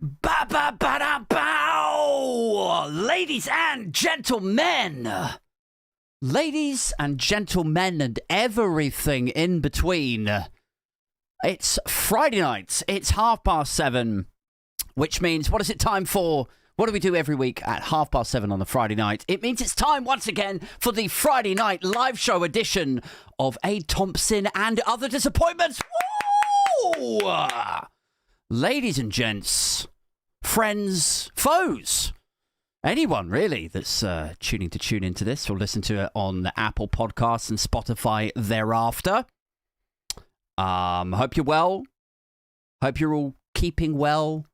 Ba ba ba da bow! Ladies and gentlemen! Ladies and gentlemen and everything in between. It's Friday night. It's 7:30, which means what is it time for? What do we do every week at 7:30 on the Friday night? It means it's time once again for the Friday night live show edition of Aid Thompson and Other Disappointments. Woo! Ladies and gents, friends, foes, anyone really that's tune into this or listen to it on the Apple Podcasts and Spotify thereafter. Hope you're well. Hope you're all keeping well.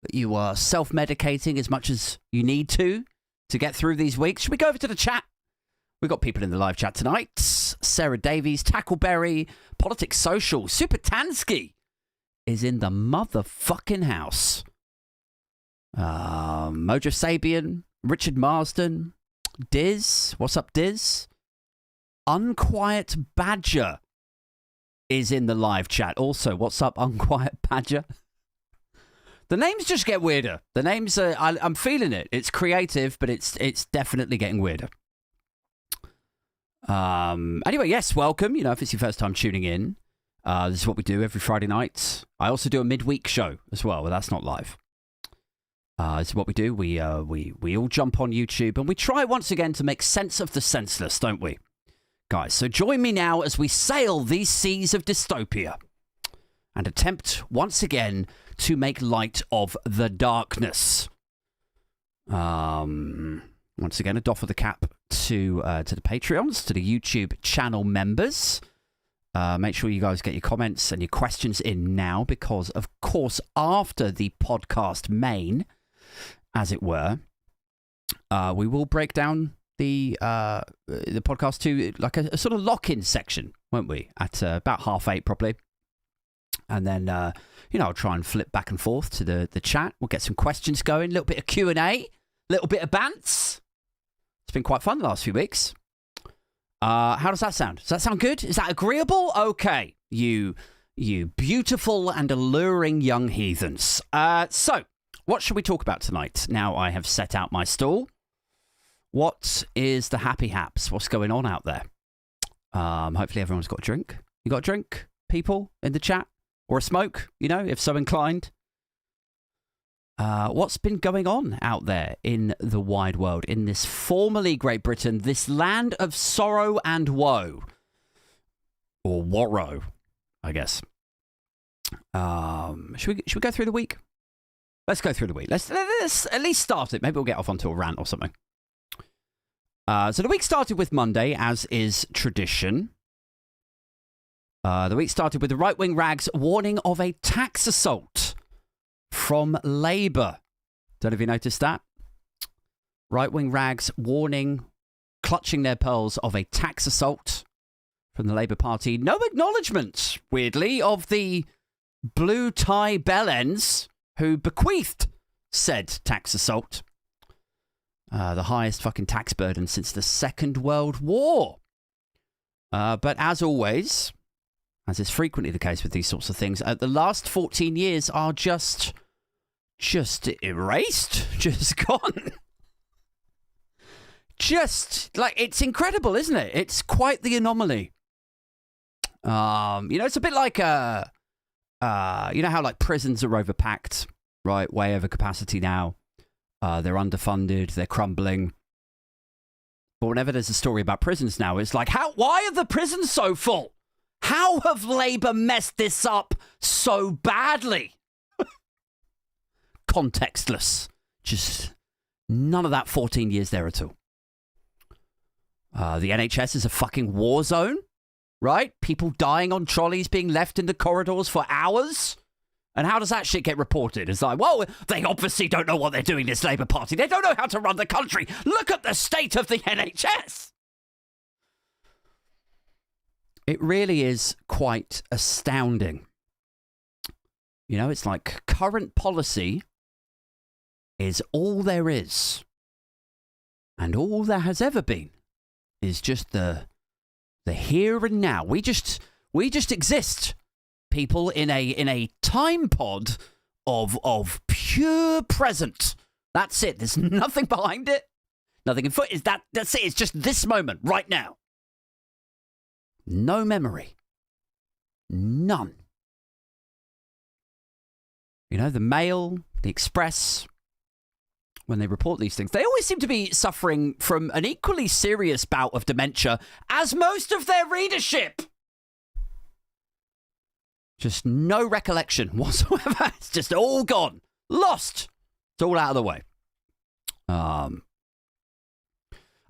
That you are self-medicating as much as you need to get through these weeks. Should we go over to the chat? We've got people in the live chat tonight. Sarah Davies, Tackleberry, Politics Social, Super Tansky is in the motherfucking house. Mojo Sabian, Richard Marsden, Diz. What's up, Diz? Unquiet Badger is in the live chat. Also, what's up, Unquiet Badger? The names just get weirder. The names, I'm feeling it. It's creative, but it's definitely getting weirder. Anyway, yes, welcome. You know, if it's your first time tuning in, this is what we do every Friday night. I also do a midweek show as well, but that's not live. This is what we do. We all jump on YouTube and we try once again to make sense of the senseless, don't we? Guys, so join me now as we sail these seas of dystopia and attempt once again to make light of the darkness. Once again, a doff of the cap to the Patreons, to the YouTube channel members. Make sure you guys get your comments and your questions in now because, of course, after the podcast main, as it were, we will break down the podcast to like a sort of lock-in section, won't we? At about 8:30 probably. And then, I'll try and flip back and forth to the chat. We'll get some questions going, a little bit of Q&A, a little bit of bants. It's been quite fun the last few weeks. How does that sound? Does that sound good? Is that agreeable? Okay, you beautiful and alluring young heathens. So, what should we talk about tonight? Now I have set out my stall. What is the happy haps? What's going on out there? Hopefully everyone's got a drink. You got a drink, people in the chat? Or a smoke, if so inclined. What's been going on out there in the wide world, in this formerly Great Britain, this land of sorrow and woe? Or worrow, I guess. Should we go through the week? Let's go through the week. Let's at least start it. Maybe we'll get off onto a rant or something. So the week started with Monday, as is tradition. The week started with the right-wing rags warning of a tax assault from Labour. Don't know if you noticed that. Right-wing rags warning, clutching their pearls of a tax assault from the Labour Party. No acknowledgement, weirdly, of the blue tie bellends who bequeathed said tax assault. The highest fucking tax burden since the Second World War. But as always, as is frequently the case with these sorts of things, the last 14 years are just erased, just gone. Just, like, it's incredible, isn't it? It's quite the anomaly. It's a bit like, how, like, prisons are overpacked, right? Way over capacity now. They're underfunded, they're crumbling. But whenever there's a story about prisons now, it's like, why are the prisons so full? How have Labour messed this up so badly? Contextless. Just none of that 14 years there at all. The NHS is a fucking war zone, right? People dying on trolleys, being left in the corridors for hours. And how does that shit get reported? It's like, well, they obviously don't know what they're doing, this Labour Party. They don't know how to run the country. Look at the state of the NHS. It really is quite astounding. It's like current policy is all there is. And all there has ever been is just the here and now. We just exist, people, in a time pod of pure present. That's it. There's nothing behind it. Nothing in foot. That's it. It's just this moment, right now. No memory. None. You know, the Mail, the Express, when they report these things, they always seem to be suffering from an equally serious bout of dementia as most of their readership. Just no recollection whatsoever. It's just all gone. Lost. It's all out of the way. I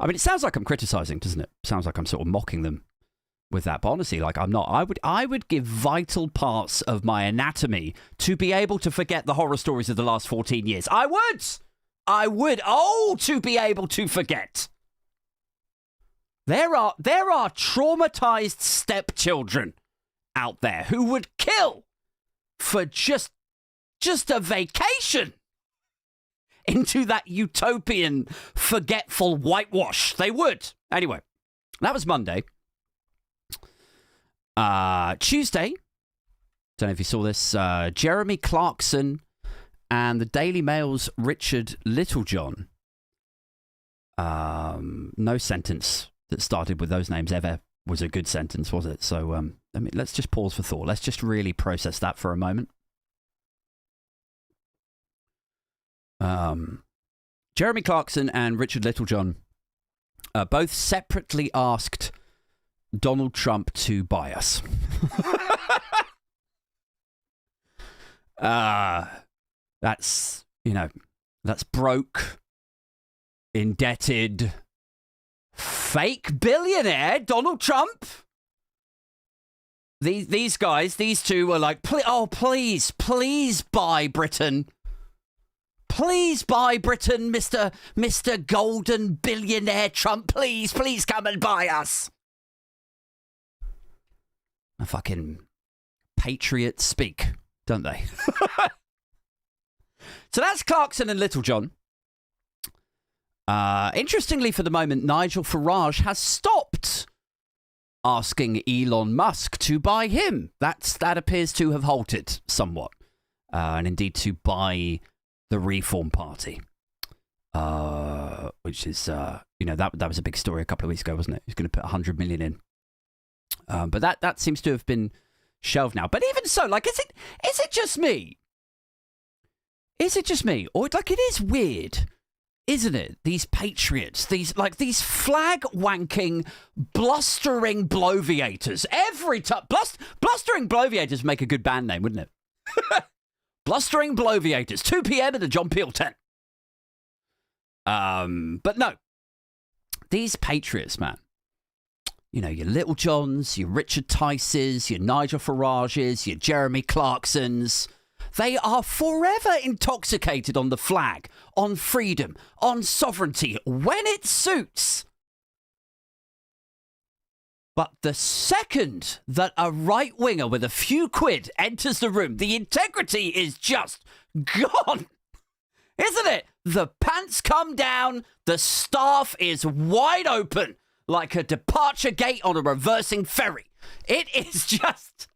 mean, it sounds like I'm criticizing, doesn't it? Sounds like I'm sort of mocking them with that. But honestly, like, I'm not. I would give vital parts of my anatomy to be able to forget the horror stories of the last 14 years. I would. Oh, to be able to forget. There are traumatized stepchildren out there who would kill for just a vacation into that utopian, forgetful whitewash. They would. Anyway, that was Monday. Tuesday, don't know if you saw this, Jeremy Clarkson and the Daily Mail's Richard Littlejohn. No sentence that started with those names ever was a good sentence, was it? So let's just pause for thought. Let's just really process that for a moment. Jeremy Clarkson and Richard Littlejohn both separately asked Donald Trump to buy us. That's broke, indebted, fake billionaire Donald Trump. These guys, these two were like, please buy Britain. Please buy Britain, Mr. Golden Billionaire Trump. Please come and buy us. A fucking patriots speak, don't they? So that's Clarkson and Littlejohn. Interestingly, for the moment, Nigel Farage has stopped asking Elon Musk to buy him. That appears to have halted somewhat, and indeed to buy the Reform Party, which is that was a big story a couple of weeks ago, wasn't it? He's going to put 100 million in, but that seems to have been shelved now. But even so, like, is it just me? Is it just me, or like it is weird? Isn't it? These patriots, these flag wanking, blustering bloviators. Every time, blustering bloviators make a good band name, wouldn't it? Blustering bloviators, 2 p.m. at the John Peel tent. But no, these patriots, man. You know, your Little Johns, your Richard Tices, your Nigel Farages, your Jeremy Clarksons. They are forever intoxicated on the flag, on freedom, on sovereignty, when it suits. But the second that a right-winger with a few quid enters the room, the integrity is just gone. Isn't it? The pants come down, the staff is wide open, like a departure gate on a reversing ferry. It is just...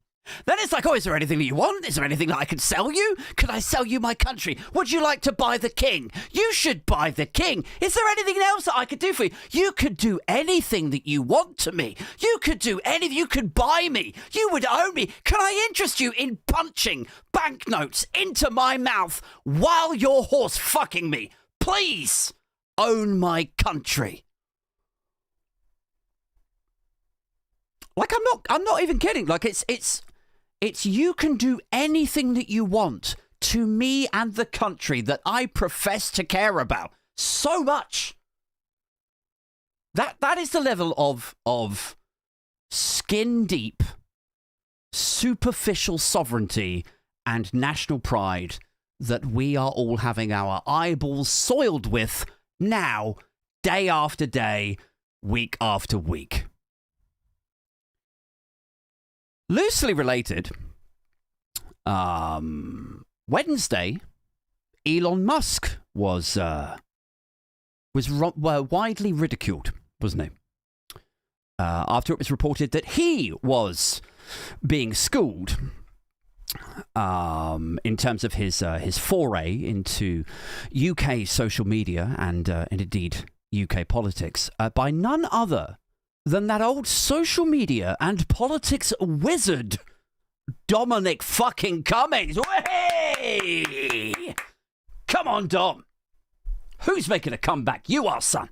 Then it's like, is there anything that you want? Is there anything that I can sell you? Could I sell you my country? Would you like to buy the king? You should buy the king. Is there anything else that I could do for you? You could do anything that you want to me. You could do anything. You could buy me. You would own me. Can I interest you in punching banknotes into my mouth while you're horse fucking me? Please own my country. Like, I'm not even kidding. Like, it's you can do anything that you want to me and the country that I profess to care about so much. That is the level of skin deep, superficial sovereignty and national pride that we are all having our eyeballs soiled with now, day after day, week after week. Loosely related, Wednesday, Elon Musk was widely ridiculed, wasn't he? After it was reported that he was being schooled in terms of his foray into UK social media and indeed UK politics by none other than that old social media and politics wizard, Dominic fucking Cummings. Hey! Come on, Dom. Who's making a comeback? You are, son.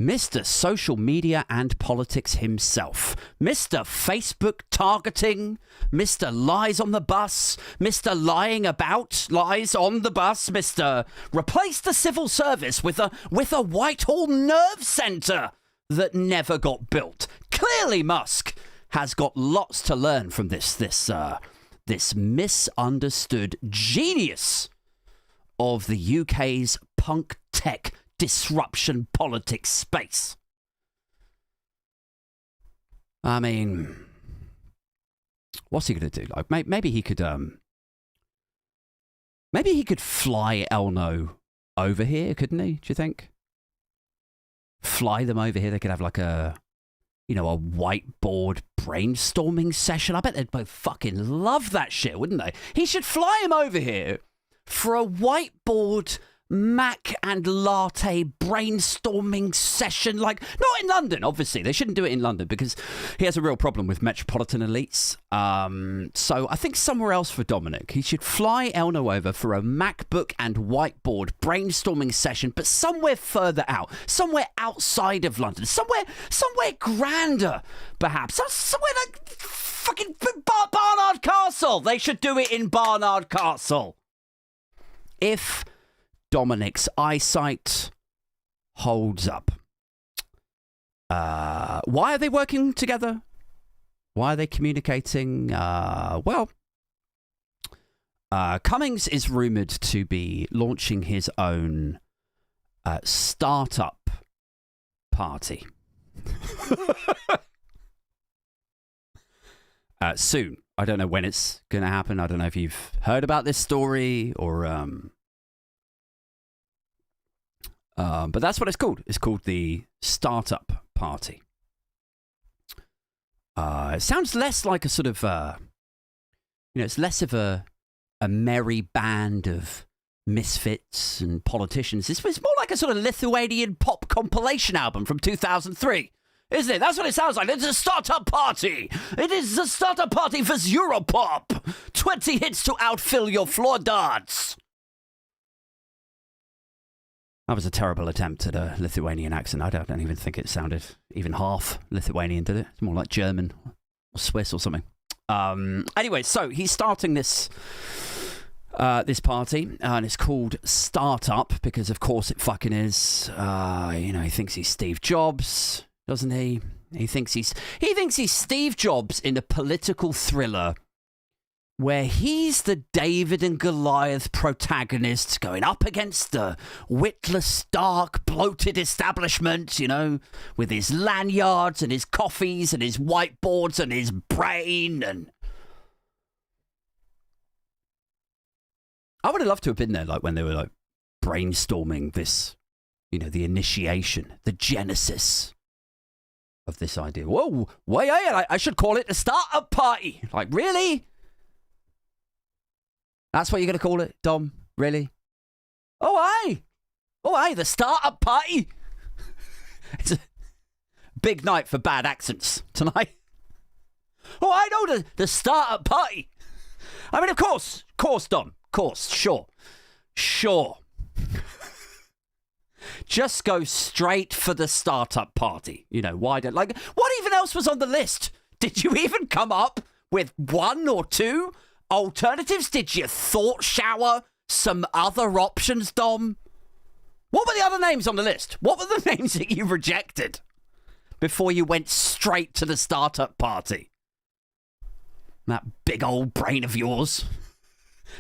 Mr. Social Media and Politics himself. Mr. Facebook targeting. Mr. Lies on the Bus. Mr. Lying about lies on the bus. Mr. Replace the civil service with a Whitehall nerve centre that never got built. Clearly Musk has got lots to learn from this misunderstood genius of the UK's punk tech disruption politics space. I mean, what's he going to do? Like, maybe he could fly Elno over here, couldn't he? Do you think? Fly them over here. They could have like a whiteboard brainstorming session. I bet they'd both fucking love that shit, wouldn't they? He should fly him over here for a whiteboard Mac and latte brainstorming session. Like, not in London, obviously. They shouldn't do it in London because he has a real problem with metropolitan elites. So I think somewhere else for Dominic. He should fly Elno over for a MacBook and whiteboard brainstorming session, but somewhere further out. Somewhere outside of London. Somewhere grander, perhaps. Somewhere like fucking Barnard Castle. They should do it in Barnard Castle. If Dominic's eyesight holds up. Why are they working together? Why are they communicating? Cummings is rumoured to be launching his own startup party. Soon. I don't know when it's going to happen. I don't know if you've heard about this story or... but that's what it's called. It's called the Startup Party. It sounds less like a sort of, it's less of a merry band of misfits and politicians. It's more like a sort of Lithuanian pop compilation album from 2003, isn't it? That's what it sounds like. It's a startup party. It is a startup party for Europop. 20 hits to outfill your floor darts. That was a terrible attempt at a Lithuanian accent. I don't even think it sounded even half Lithuanian, did it? It's more like German or Swiss or something. Anyway, so he's starting this party, and it's called Startup because, of course, it fucking is. He thinks he's Steve Jobs, doesn't he? He thinks he's Steve Jobs in a political thriller where he's the David and Goliath protagonist going up against the witless, stark, bloated establishment, with his lanyards and his coffees and his whiteboards and his brain. And I would have loved to have been there, like when they were like brainstorming this, the initiation, the genesis of this idea. Whoa, wait, I should call it the startup party. Like, really? That's what you're going to call it, Dom? Really? Oh, aye, the startup party. It's a big night for bad accents tonight. Oh, I know the startup party. I mean, of course, Dom. Of course, sure. Just go straight for the startup party. Why don't... Like, what even else was on the list? Did you even come up with one or two alternatives? Did you thought shower some other options, Dom? What were the other names on the list? What were the names that you rejected before you went straight to the startup party? That big old brain of yours.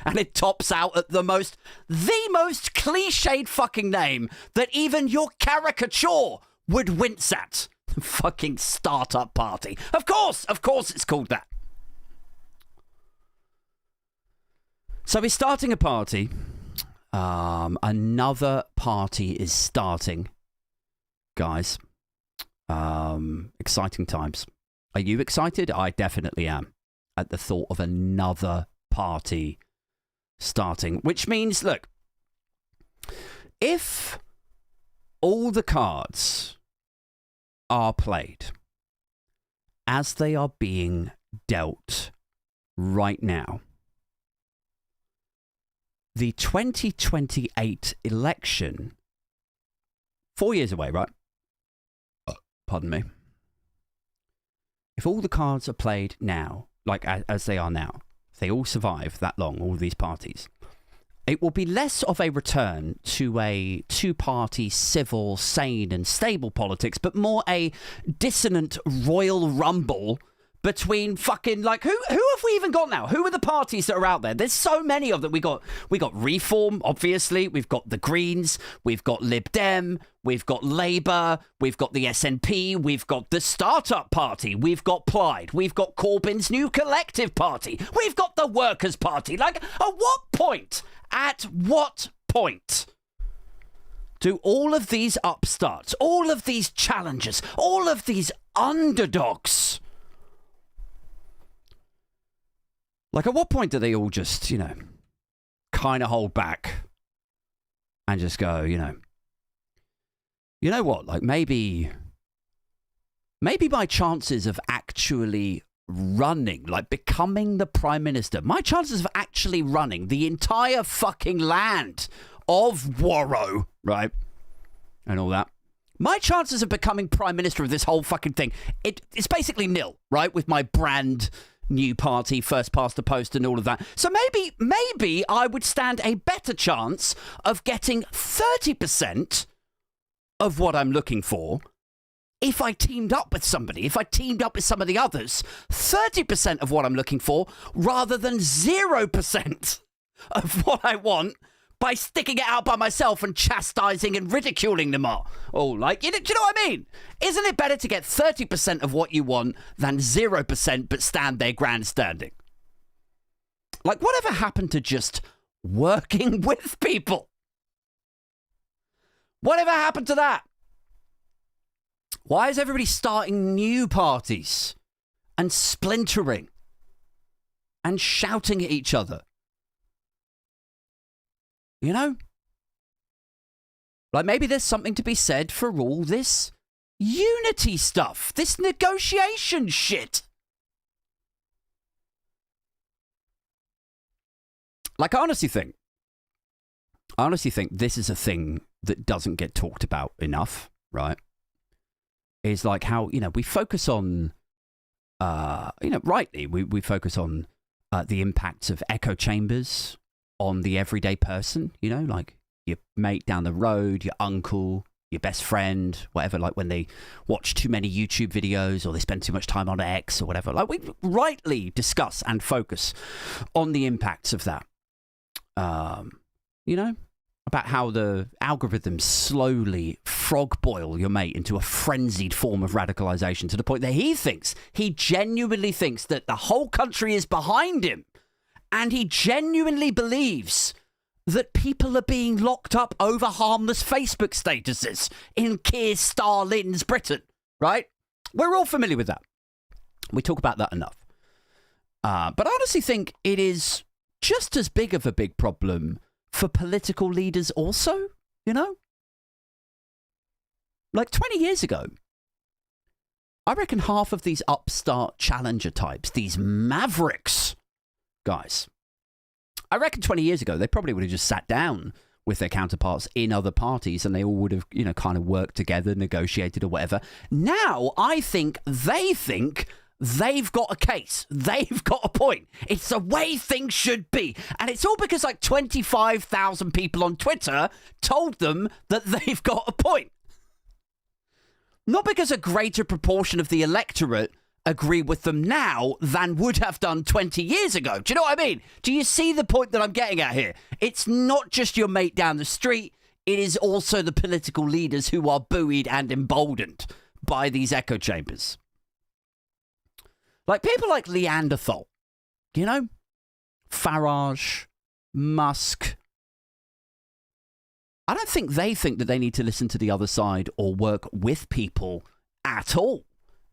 And it tops out at the most cliched fucking name that even your caricature would wince at. Fucking startup party. Of course it's called that. So he's starting a party. Another party is starting. Guys. Exciting times. Are you excited? I definitely am. at the thought of another party starting. Which means, look, if all the cards are played as they are being dealt right now, the 2028 election, 4 years away, right? Pardon me. If all the cards are played now, like as they are now, if they all survive that long, all these parties, it will be less of a return to a two-party, civil, sane and stable politics, but more a dissonant Royal Rumble between fucking, like, who have we even got now? Who are the parties that are out there? There's so many of them. We got Reform, obviously. We've got the Greens. We've got Lib Dem. We've got Labour. We've got the SNP. We've got the Startup Party. We've got Plaid. We've got Corbyn's new Collective Party. We've got the Workers' Party. Like, at what point do all of these upstarts, all of these challengers, all of these underdogs, like, at what point do they all just, kind of hold back and just go, you know what? Like, maybe my chances of actually running, like becoming the Prime Minister, my chances of actually running the entire fucking land of Warrow, right? And all that. My chances of becoming Prime Minister of this whole fucking thing, it's basically nil, right? With my brand new party, first past the post and all of that. So maybe I would stand a better chance of getting 30% of what I'm looking for if I teamed up with somebody, if I teamed up with some of the others. 30% of what I'm looking for rather than 0% of what I want by sticking it out by myself and chastising and ridiculing them all. Oh, like, do you know what I mean? Isn't it better to get 30% of what you want than 0% but stand there grandstanding? Like, whatever happened to just working with people? Whatever happened to that? Why is everybody starting new parties and splintering and shouting at each other? You know? Like, maybe there's something to be said for all this unity stuff, this negotiation shit. Like, I honestly think this is a thing that doesn't get talked about enough, right? Is like how, we focus on, rightly, we focus on the impacts of echo chambers on the everyday person, like your mate down the road, your uncle, your best friend, whatever, like when they watch too many YouTube videos or they spend too much time on X or whatever. Like, we rightly discuss and focus on the impacts of that. About how the algorithms slowly frog boil your mate into a frenzied form of radicalization to the point that he genuinely thinks that the whole country is behind him. And he genuinely believes that people are being locked up over harmless Facebook statuses in Keir Starmer's Britain, right? We're all familiar with that. We talk about that enough. But I honestly think it is just as big of a big problem for political leaders also, Like 20 years ago, I reckon half of these upstart challenger types, these mavericks, guys, I reckon 20 years ago, they probably would have just sat down with their counterparts in other parties and they all would have, kind of worked together, negotiated or whatever. Now, I think they've got a case. They've got a point. It's the way things should be. And it's all because like 25,000 people on Twitter told them that they've got a point. Not because a greater proportion of the electorate agree with them now than would have done 20 years ago. Do you know what I mean? Do you see the point that I'm getting at here? It's not just your mate down the street. It is also the political leaders who are buoyed and emboldened by these echo chambers. Like people like Neanderthal, Farage, Musk. I don't think they think that they need to listen to the other side or work with people at all,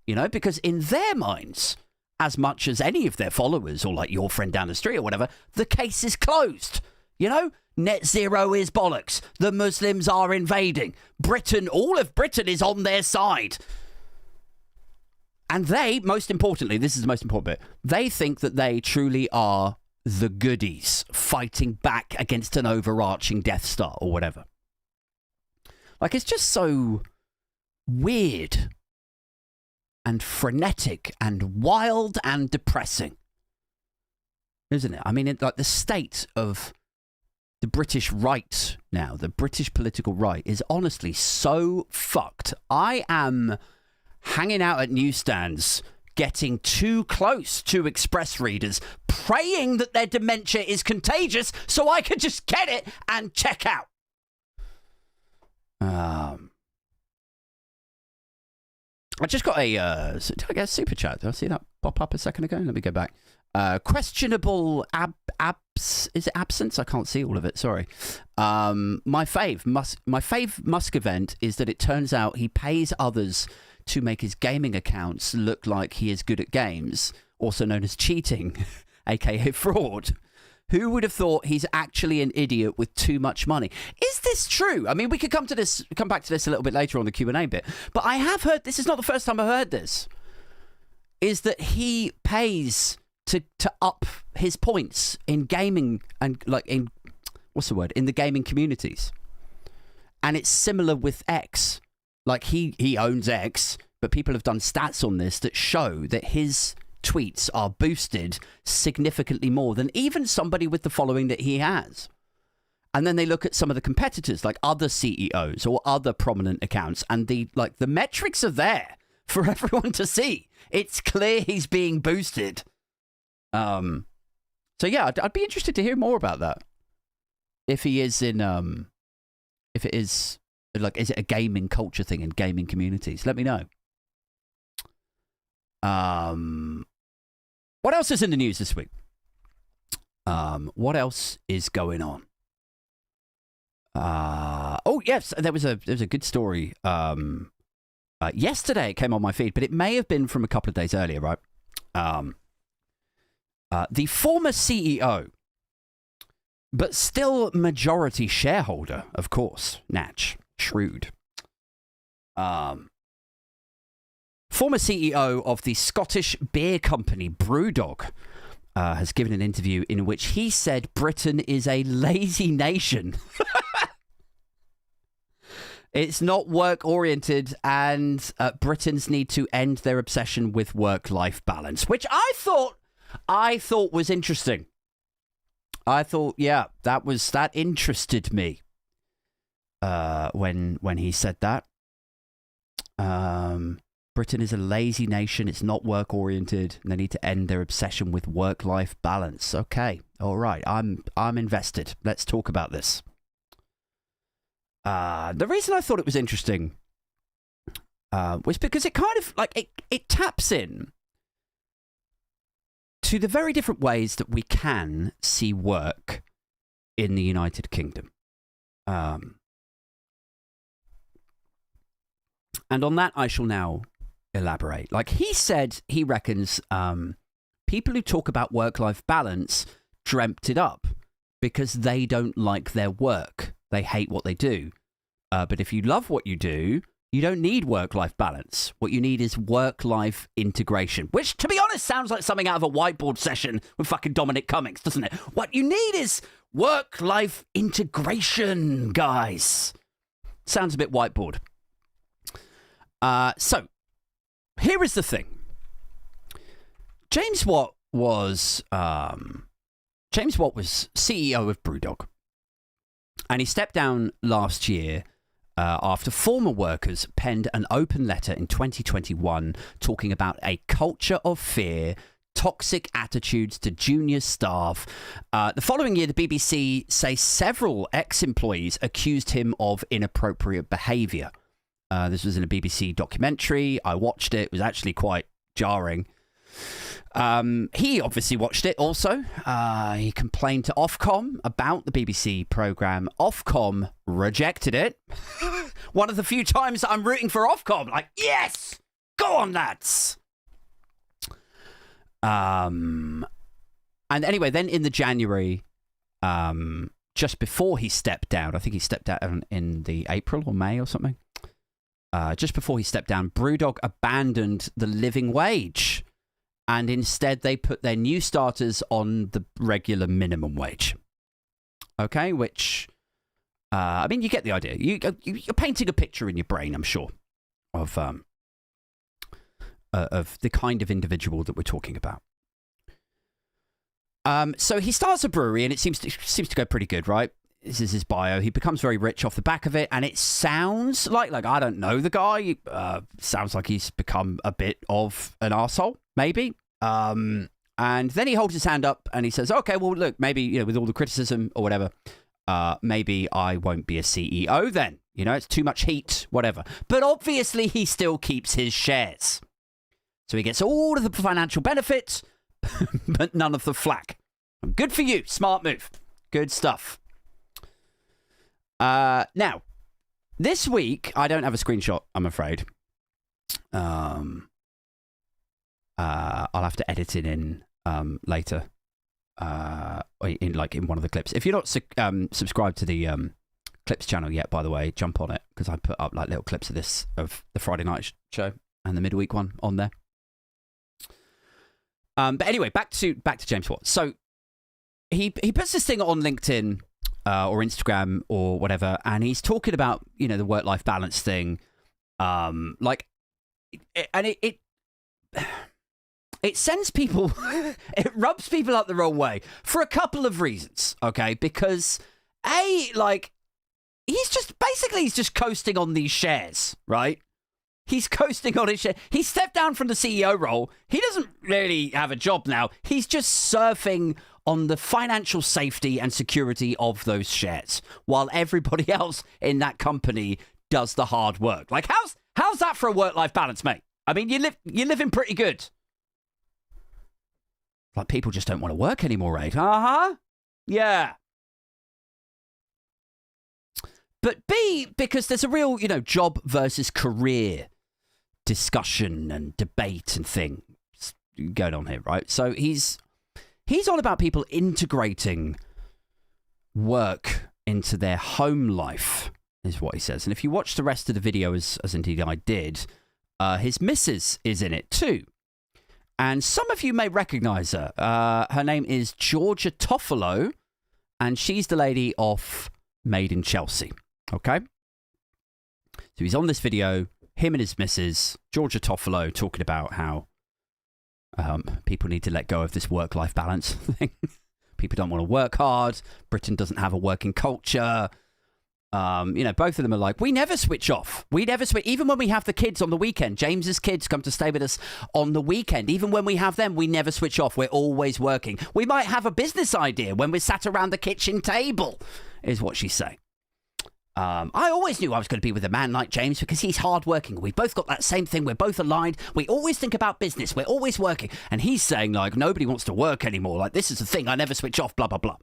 because in their minds, as much as any of their followers or like your friend down the street or whatever, the case is closed. You know, net zero is bollocks. The Muslims are invading. Britain, all of Britain is on their side. And they, most importantly, this is the most important bit, they think that they truly are the goodies fighting back against an overarching Death Star or whatever. Like, it's just so weird and frenetic and wild and depressing, isn't it? I mean, like the state of the British right now, the British political right, is honestly so fucked. I am hanging out at newsstands, getting too close to Express readers, praying that their dementia is contagious so I can just get it and check out. I just got did I get a super chat? Did I see that pop up a second ago? Let me go back. Questionable is it absence? I can't see all of it. Sorry. My fave Musk event is that it turns out he pays others to make his gaming accounts look like he is good at games, also known as cheating, aka fraud. Who would have thought he's actually an idiot with too much money? Is this true? I mean, we could come back to this a little bit later on the Q&A bit, but I have heard, this is not the first time I've heard this, is that he pays to up his points in gaming and like in, what's the word, in the gaming communities. And it's similar with X. Like he owns X, but people have done stats on this that show that his tweets are boosted significantly more than even somebody with the following that he has. And then they look at some of the competitors, like other CEOs or other prominent accounts, and the metrics are there for everyone to see. It's clear he's being boosted. So yeah, I'd be interested to hear more about that. If he is in, if it is like, is it a gaming culture thing in gaming communities? Let me know. What else is in the news this week? What else is going on? Oh yes, there was a good story. Yesterday it came on my feed, but it may have been from a couple of days earlier, right? The former CEO, but still majority shareholder, of course, Natch, shrewd. Former CEO of the Scottish beer company Brewdog has given an interview in which he said Britain is a lazy nation. It's not work-oriented, and Britons need to end their obsession with work-life balance, which I thought was interesting. I thought, yeah, that interested me when he said that. Britain is a lazy nation. It's not work-oriented. And they need to end their obsession with work-life balance. Okay, all right. I'm invested. Let's talk about this. The reason I thought it was interesting was because it kind of like it taps in to the very different ways that we can see work in the United Kingdom. And on that, I shall now elaborate. Like he said, he reckons people who talk about work-life balance dreamt it up because they don't like their work. They hate what they do. But if you love what you do, you don't need work-life balance. What you need is work-life integration, which, to be honest, sounds like something out of a whiteboard session with fucking Dominic Cummings, doesn't it? What you need is work-life integration, guys. Sounds a bit whiteboard. So, here is the thing. James Watt was CEO of Brewdog, and he stepped down last year after former workers penned an open letter in 2021 talking about a culture of fear, toxic attitudes to junior staff. The following year, the BBC say several ex-employees accused him of inappropriate behaviour. This was in a BBC documentary. I watched it. It was actually quite jarring. He obviously watched it also. He complained to Ofcom about the BBC programme. Ofcom rejected it. One of the few times that I'm rooting for Ofcom. Like, yes! Go on, lads! And anyway, then in the January, just before he stepped down, I think he stepped down in the April or May or something. Just before he stepped down, Brewdog abandoned the living wage. And instead, they put their new starters on the regular minimum wage. Okay, which, I mean, you get the idea. You're painting a picture in your brain, I'm sure, of the kind of individual that we're talking about. So he starts a brewery, and it seems to go pretty good, right? This is his bio. He becomes very rich off the back of it, and it sounds like I don't know the guy. Sounds like he's become a bit of an arsehole, maybe. And then he holds his hand up and he says, okay, well, look, maybe, with all the criticism or whatever, maybe I won't be a CEO then. It's too much heat, whatever. But obviously he still keeps his shares. So he gets all of the financial benefits, but none of the flack. Good for you. Smart move. Good stuff. Now, this week, I don't have a screenshot, I'm afraid. I'll have to edit it in later, in one of the clips. If you're not subscribed to the clips channel yet, by the way, jump on it, because I put up little clips of the Friday night show and the midweek one on there. But anyway, back to James Watt. So he puts this thing on LinkedIn or Instagram or whatever, and he's talking about the work-life balance thing, and it sends people, it rubs people up the wrong way for a couple of reasons, okay? Because he's just coasting on these shares, right? He's coasting on his share. He stepped down from the CEO role. He doesn't really have a job now. He's just surfing on the financial safety and security of those shares, while everybody else in that company does the hard work. How's that for a work-life balance, mate? I mean, you're living pretty good. People just don't want to work anymore, right? Uh-huh. Yeah. But B, because there's a real, job versus career discussion and debate and thing going on here, right? So he's all about people integrating work into their home life, is what he says. And if you watch the rest of the video, as indeed I did, his missus is in it too. And some of you may recognize her. Her name is Georgia Toffolo, and she's the lady off Made in Chelsea. Okay? So he's on this video, him and his missus, Georgia Toffolo, talking about how people need to let go of this work-life balance thing. People don't want to work hard. Britain doesn't have a working culture. Both of them are like, we never switch off. We never switch. Even when we have the kids on the weekend, James's kids come to stay with us on the weekend. Even when we have them, we never switch off. We're always working. We might have a business idea when we're sat around the kitchen table, is what she's saying. I always knew I was going to be with a man like James because he's hardworking. We both got that same thing. We're both aligned. We always think about business. We're always working. And he's saying, nobody wants to work anymore. This is the thing. I never switch off, blah, blah, blah.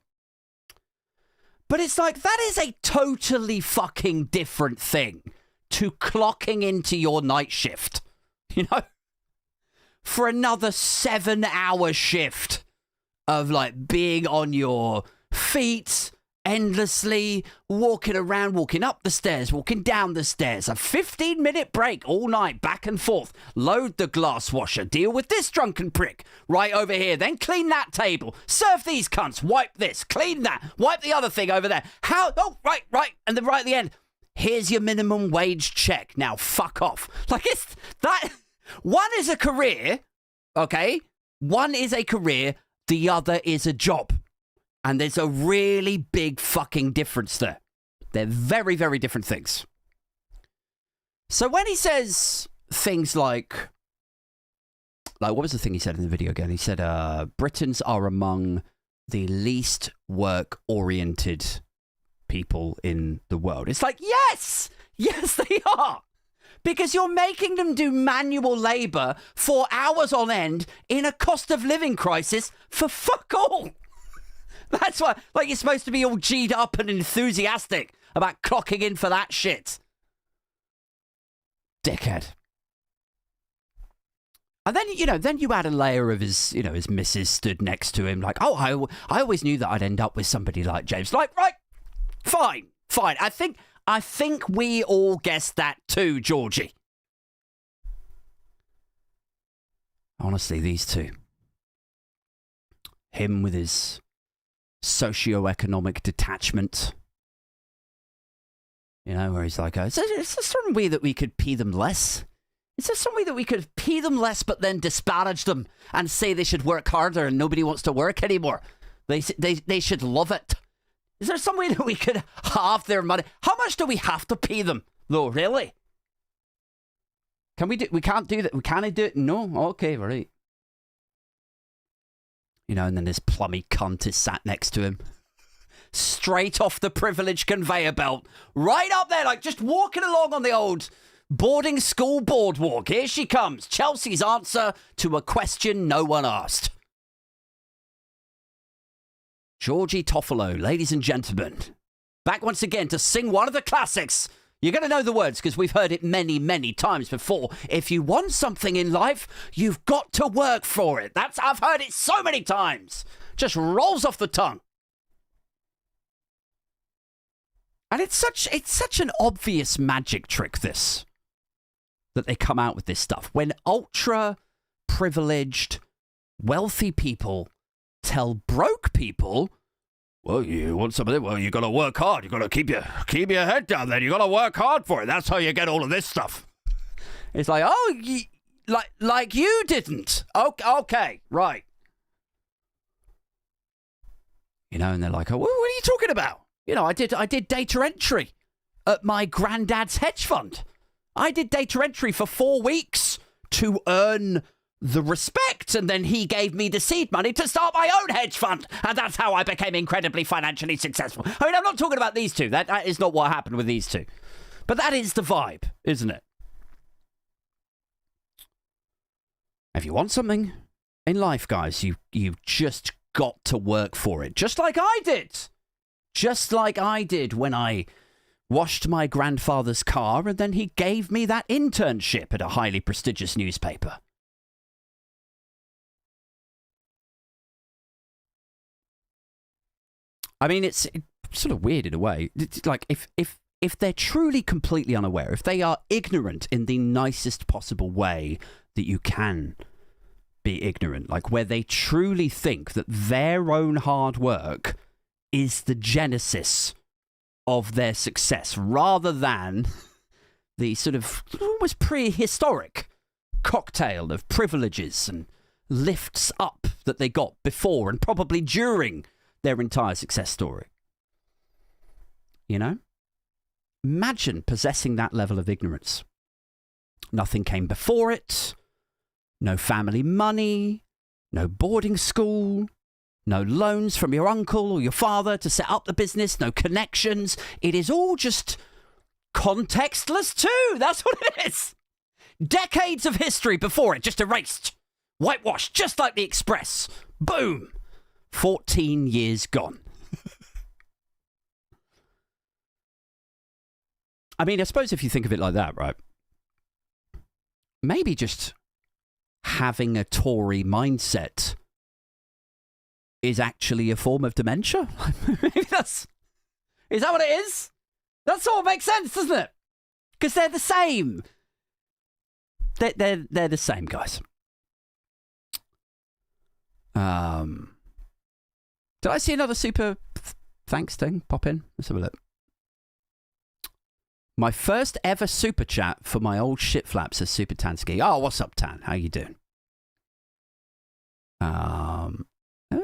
But it's that is a totally fucking different thing to clocking into your night shift, for another 7-hour shift of being on your feet endlessly, walking around, walking up the stairs, walking down the stairs, a 15-minute break all night, back and forth, load the glass washer, deal with this drunken prick right over here, then clean that table, serve these cunts, wipe this, clean that, wipe the other thing over there. Right, and then right at the end, here's your minimum wage check. Now fuck off. It's that one is a career, okay? One is a career, the other is a job. And there's a really big fucking difference there. They're very, very different things. So when he says things like what was the thing he said in the video again? He said, Britons are among the least work-oriented people in the world. It's yes, they are. Because you're making them do manual labor for hours on end in a cost of living crisis for fuck all. That's why, you're supposed to be all G'd up and enthusiastic about clocking in for that shit. Dickhead. And then, then you add a layer of his missus stood next to him like, oh, I always knew that I'd end up with somebody like James. Like, right, fine. I think we all guessed that too, Georgie. Honestly, these two. Him with his socio-economic detachment. Where he's like, is there some way that we could pay them less? Is there some way that we could pay them less but then disparage them and say they should work harder and nobody wants to work anymore? They should love it. Is there some way that we could halve their money? How much do we have to pay them, though, really? We can't do that. We can't do it? No? Okay, right. And then this plummy cunt is sat next to him. Straight off the privilege conveyor belt. Right up there, like just walking along on the old boarding school boardwalk. Here she comes. Chelsea's answer to a question no one asked. Georgie Toffolo, ladies and gentlemen. Back once again to sing one of the classics. You're going to know the words because we've heard it many, many times before. If you want something in life, you've got to work for it. I've heard it so many times. Just rolls off the tongue. And it's such an obvious magic trick, this, that they come out with this stuff. When ultra privileged, wealthy people tell broke people, well, you want something? Well, you got to work hard. You got to keep your head down there. You got to work hard for it. That's how you get all of this stuff. It's like, oh, like you didn't. Okay, right. And they're like, oh, what are you talking about? I did data entry at my granddad's hedge fund. I did data entry for 4 weeks to earn the respect, and then he gave me the seed money to start my own hedge fund, and that's how I became incredibly financially successful. I mean, I'm not talking about these two. That is not what happened with these two. But that is the vibe, isn't it? If you want something in life, guys, you've just got to work for it, just like I did. Just like I did when I washed my grandfather's car and then he gave me that internship at a highly prestigious newspaper. I mean, it's sort of weird in a way. It's like if they're truly completely unaware, if they are ignorant in the nicest possible way that you can be ignorant, like where they truly think that their own hard work is the genesis of their success, rather than the sort of almost prehistoric cocktail of privileges and lifts up that they got before and probably during their entire success story. Imagine possessing that level of ignorance. Nothing came before it. No family money. No boarding school. No loans from your uncle or your father to set up the business. No connections. It is all just contextless too. That's what it is. Decades of history before it just erased. Whitewashed, just like the Express. Boom. 14 years gone. I mean, I suppose if you think of it like that, right? Maybe just having a Tory mindset is actually a form of dementia. Maybe is that what it is? That sort of makes sense, doesn't it? Because they're the same. They're the same, guys. Did I see another super thanks thing pop in? Let's have a look. My first ever super chat for my old shit flap, says Super Tansky. Oh, what's up, Tan? How you doing?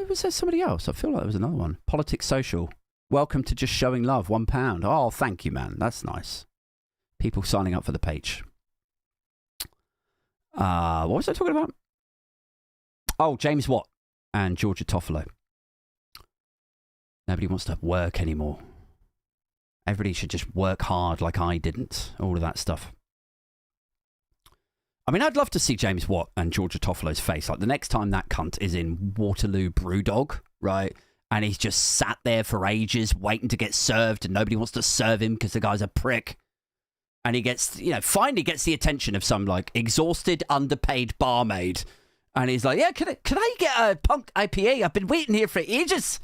Was there somebody else? I feel like there was another one. Politics Social. Welcome to Just Showing Love, £1. Oh, thank you, man. That's nice. People signing up for the page. What was I talking about? Oh, James Watt and Georgia Toffolo. Nobody wants to work anymore. Everybody should just work hard like I didn't. All of that stuff. I mean, I'd love to see James Watt and Georgia Toffolo's face. Like the next time that cunt is in Waterloo Brewdog, right? And he's just sat there for ages waiting to get served and nobody wants to serve him because the guy's a prick. And he gets, finally gets the attention of some like exhausted, underpaid barmaid. And he's like, yeah, can I get a punk IPA? I've been waiting here for ages.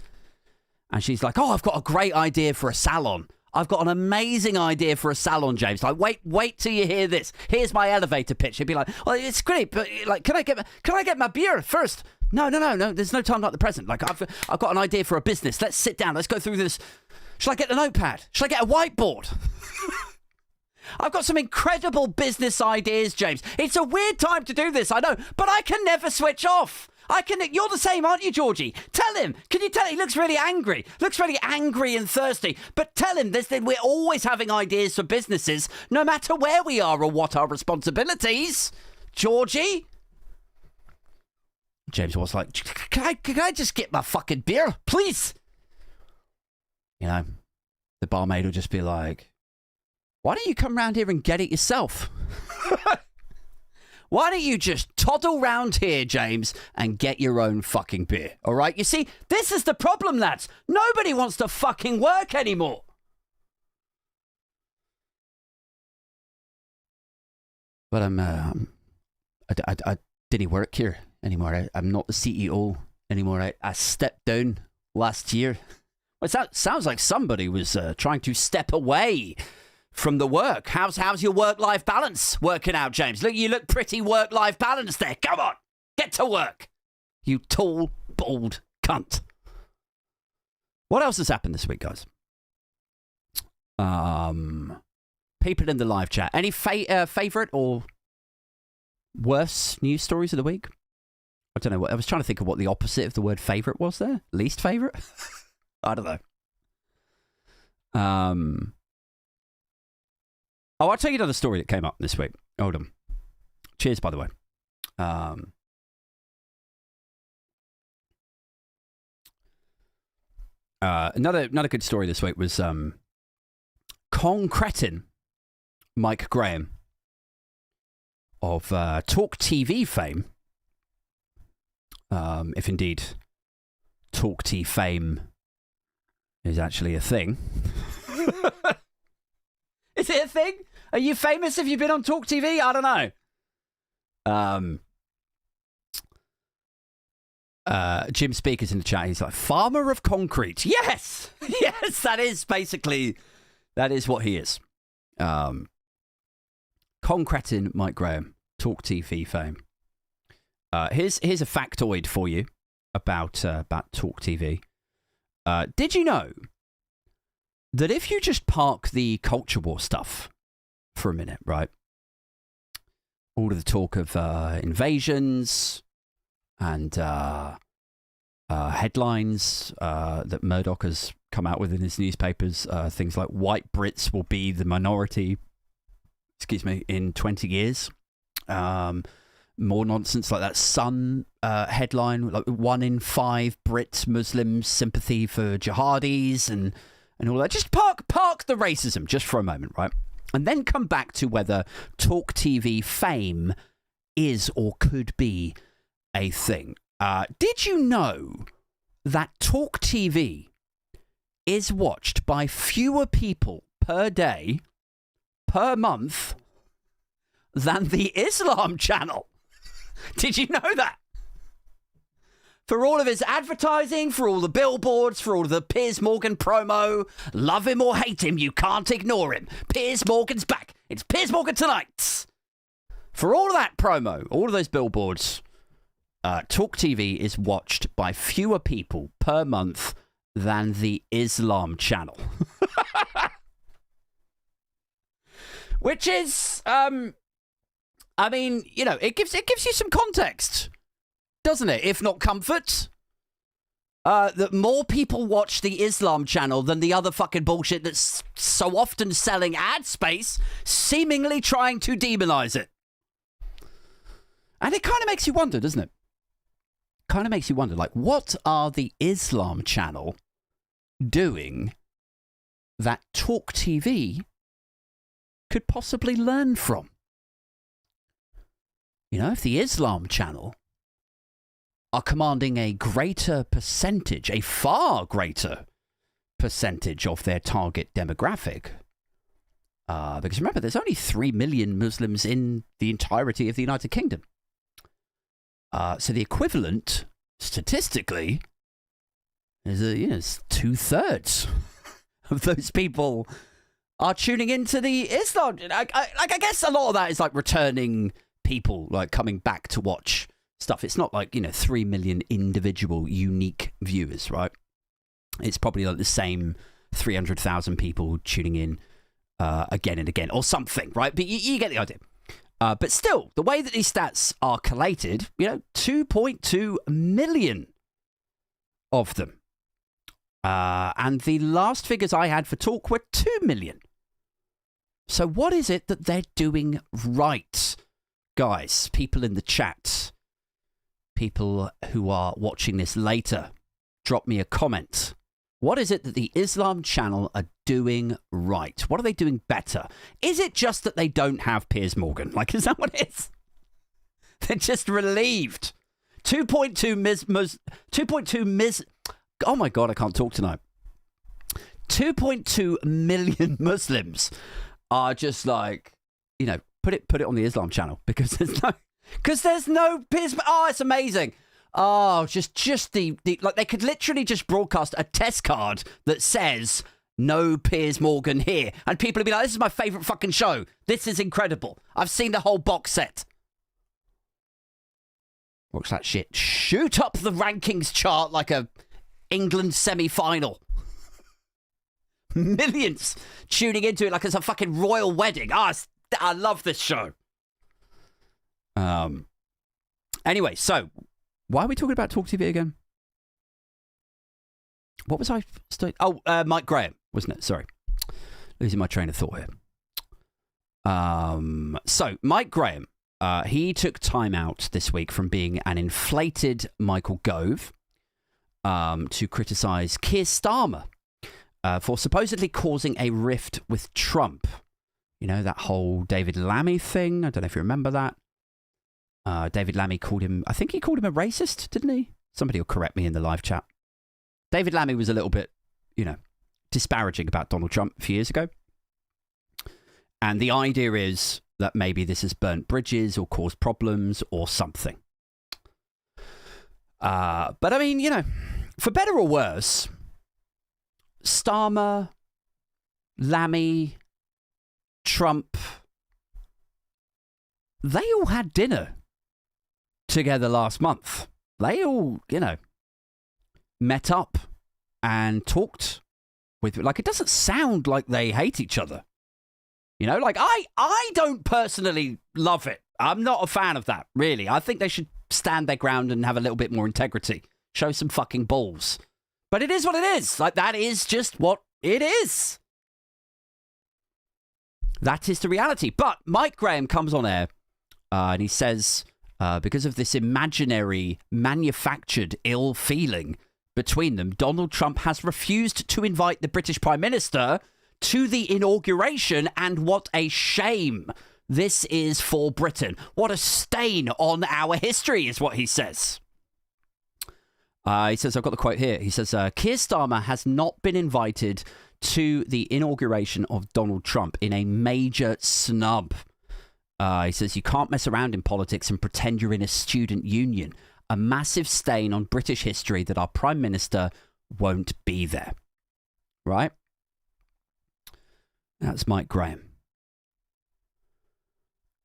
And she's like, oh, I've got a great idea for a salon. I've got an amazing idea for a salon, James. Like, wait till you hear this. Here's my elevator pitch. He'd be like, well, it's great, but like, can I get my beer first? No. There's no time like the present. Like, I've got an idea for a business. Let's sit down. Let's go through this. Shall I get the notepad? Shall I get a whiteboard? I've got some incredible business ideas, James. It's a weird time to do this, I know, but I can never switch off. You're the same, aren't you, Georgie? Tell him. Can you tell him? He looks really angry. And thirsty. But tell him we're always having ideas for businesses, no matter where we are or what our responsibilities. Georgie? James was like, can I just get my fucking beer, please? The barmaid will just be like, why don't you come round here and get it yourself? Why don't you just toddle round here, James, and get your own fucking beer, all right? You see, this is the problem, lads. Nobody wants to fucking work anymore. But I didn't work here anymore. I'm not the CEO anymore. I stepped down last year. Well, it sounds like somebody was trying to step away from the work. How's your work-life balance working out, James? Look, you look pretty work-life balanced there. Come on, get to work, you tall, bald cunt. What else has happened this week, guys? People in the live chat. Any favorite or worse news stories of the week? I don't know. I was trying to think of what the opposite of the word favorite was there. Least favorite? I don't know. Oh, I'll tell you another story that came up this week. Hold on. Cheers, by the way. Another good story this week was Cretin Mike Graham of Talk TV fame. If indeed Talk TV fame is actually a thing. Is it a thing? Are you famous if you've been on Talk TV? I don't know. Jim Speaker's in the chat. He's like, farmer of concrete. Yes! Yes, that is what he is. Cretin Mike Graham, Talk TV fame. Here's a factoid for you about Talk TV. Did you know that if you just park the culture war stuff for a minute, right? All of the talk of invasions and headlines that Murdoch has come out with in his newspapers, things like white Brits will be the minority, in 20 years. More nonsense like that Sun headline, like 1 in 5 Brits, Muslims, sympathy for jihadis and all that. Just park the racism just for a moment, right? And then come back to whether Talk TV fame is or could be a thing. Did you know that Talk TV is watched by fewer people per day, per month, than the Islam channel? Did you know that? For all of his advertising, for all the billboards, for all of the Piers Morgan promo, love him or hate him, you can't ignore him. Piers Morgan's back. It's Piers Morgan tonight. For all of that promo, all of those billboards, Talk TV is watched by fewer people per month than the Islam channel. Which is, it gives you some context, doesn't it? If not comfort. That more people watch the Islam channel than the other fucking bullshit that's so often selling ad space, seemingly trying to demonize it. And it kind of makes you wonder, doesn't it? Kind of makes you wonder, like, what are the Islam channel doing that Talk TV could possibly learn from? If the Islam channel are commanding a greater percentage, a far greater percentage of their target demographic, Because remember, there's only 3 million Muslims in the entirety of the United Kingdom. So the equivalent, statistically, is it's 2/3 of those people are tuning into the Islam. I guess a lot of that is like returning people, like coming back to watch stuff. It's not like 3 million individual unique viewers, right? It's probably like the same 300,000 people tuning in again and again or something, right? But you get the idea. But still, the way that these stats are collated, 2.2 million of them. And the last figures I had for talk were 2 million. So what is it that they're doing right, guys? People in the chat, people who are watching this later, drop me a comment. What is it that the Islam channel are doing right? What are they doing better? Is it just that they don't have Piers Morgan? Like, is that what it is? They're just relieved. 2.2 oh my God, I can't talk tonight. 2.2 million Muslims are just like, put it on the Islam channel because there's no Piers. Oh, it's amazing. Oh, just the like they could literally just broadcast a test card that says no Piers Morgan here, and people would be like, "This is my favorite fucking show. This is incredible. I've seen the whole box set." What's that shit? Shoot up the rankings chart like a England semi-final. Millions tuning into it like it's a fucking royal wedding. I love this show. Anyway, so why are we talking about Talk TV again? What was I? Mike Graham, wasn't it? Sorry, losing my train of thought here. So Mike Graham, he took time out this week from being an inflated Michael Gove to criticise Keir Starmer for supposedly causing a rift with Trump. That whole David Lammy thing. I don't know if you remember that. David Lammy called him, I think he called him a racist, didn't he? Somebody will correct me in the live chat. David Lammy was a little bit, disparaging about Donald Trump a few years ago. And the idea is that maybe this has burnt bridges or caused problems or something. But I mean, for better or worse, Starmer, Lammy, Trump, they all had dinner together last month. They all, met up and talked with, like, it doesn't sound like they hate each other. Like I don't personally love it. I'm not a fan of that, really. I think they should stand their ground and have a little bit more integrity. Show some fucking balls. But it is what it is. Like, that is just what it is. That is the reality. But Mike Graham comes on air and he says, because of this imaginary, manufactured ill feeling between them, Donald Trump has refused to invite the British Prime Minister to the inauguration, and what a shame this is for Britain. What a stain on our history is what he says. He says, I've got the quote here. He says, Keir Starmer has not been invited to the inauguration of Donald Trump in a major snub. He says, you can't mess around in politics and pretend you're in a student union. A massive stain on British history that our Prime Minister won't be there. Right? That's Mike Graham.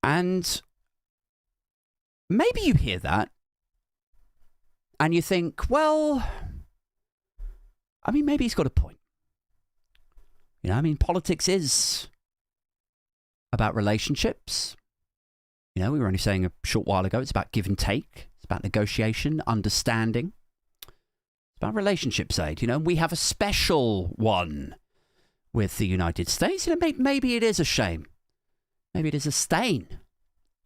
And maybe you hear that and you think, well, I mean, maybe he's got a point. Politics is about relationships. We were only saying a short while ago, it's about give and take. It's about negotiation, understanding. It's about relationships, Aid. We have a special one with the United States. Maybe it is a shame. Maybe it is a stain.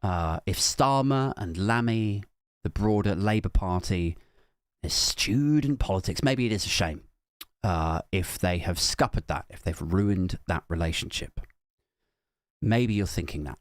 If Starmer and Lammy, the broader Labour Party, is student politics, maybe it is a shame if they have scuppered that, if they've ruined that relationship. Maybe you're thinking that.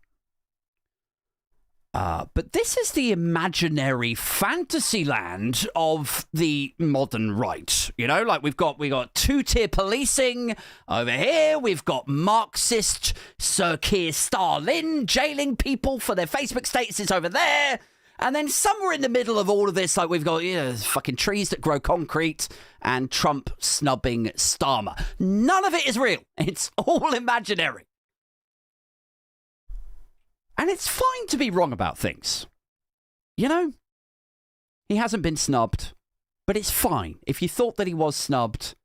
But this is the imaginary fantasy land of the modern right. You know, like we got two-tier policing over here. We've got Marxist Sir Keir Starlin jailing people for their Facebook statuses over there. And then somewhere in the middle of all of this, like we've got fucking trees that grow concrete and Trump snubbing Starmer. None of it is real. It's all imaginary. And it's fine to be wrong about things. You know? He hasn't been snubbed, but it's fine. If you thought that he was snubbed,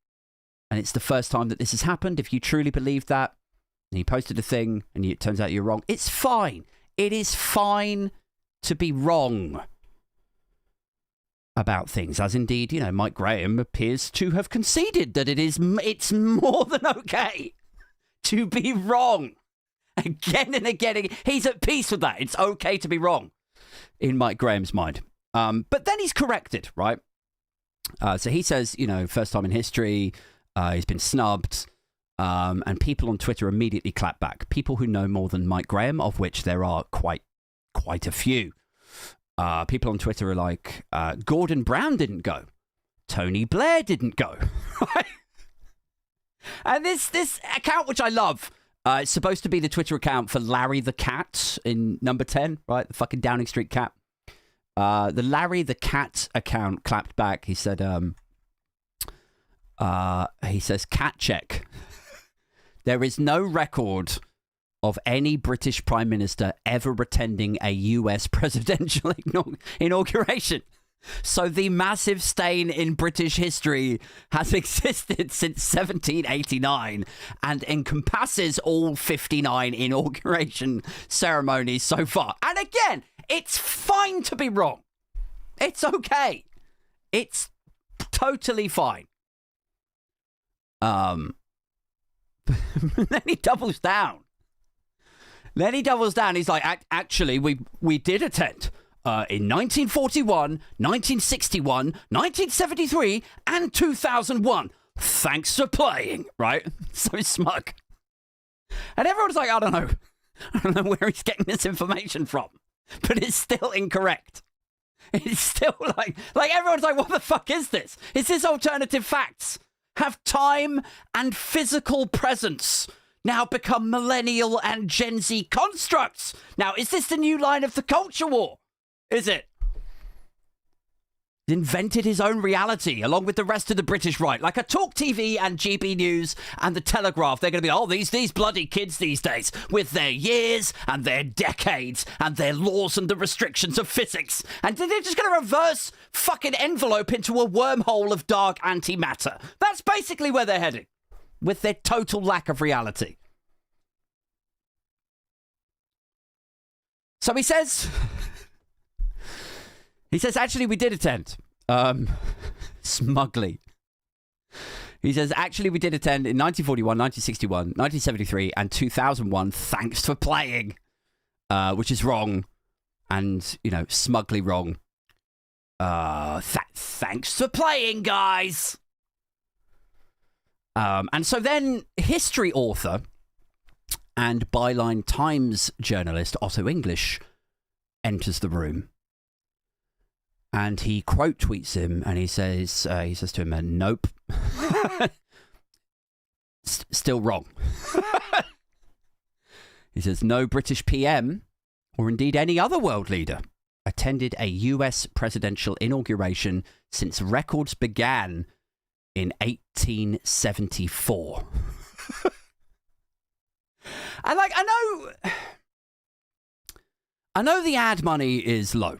and it's the first time that this has happened, if you truly believed that, and he posted a thing, and it turns out you're wrong, it's fine. It is fine to be wrong about things, as indeed, Mike Graham appears to have conceded that it's more than okay to be wrong. Again and again, he's at peace with that. It's okay to be wrong, in Mike Graham's mind. But then he's corrected, right? So he says, first time in history, he's been snubbed, and people on Twitter immediately clap back. People who know more than Mike Graham, of which there are quite a few. People on Twitter are like, Gordon Brown didn't go. Tony Blair didn't go. Right? And this account, which I love, it's supposed to be the Twitter account for Larry the Cat in number 10, right? The fucking Downing Street cat. The Larry the Cat account clapped back. He said, cat check. There is no record of any British Prime Minister ever attending a US presidential inauguration. So the massive stain in British history has existed since 1789 and encompasses all 59 inauguration ceremonies so far. And again, it's fine to be wrong. It's okay. It's totally fine. Then he doubles down. He's like, actually, we did attend. In 1941, 1961, 1973, and 2001. Thanks for playing, right? So smug. And everyone's like, I don't know where he's getting this information from, but it's still incorrect. It's still like everyone's like, what the fuck is this? Is this alternative facts? Have time and physical presence now become millennial and Gen Z constructs? Now, is this the new line of the culture war? Is it? He invented his own reality along with the rest of the British right. Like a Talk TV and GB News and the Telegraph. They're going to be, these bloody kids these days with their years and their decades and their laws and the restrictions of physics. And they're just going to reverse fucking envelope into a wormhole of dark antimatter. That's basically where they're heading with their total lack of reality. So he says... actually, we did attend. Smugly. He says, actually, we did attend in 1941, 1961, 1973, and 2001. Thanks for playing. Which is wrong. And, smugly wrong. Thanks for playing, guys. And so then history author and Byline Times journalist Otto English enters the room. And he quote tweets him, and he says to him, nope. Still wrong. He says, no British PM, or indeed any other world leader, attended a US presidential inauguration since records began in 1874. And I know the ad money is low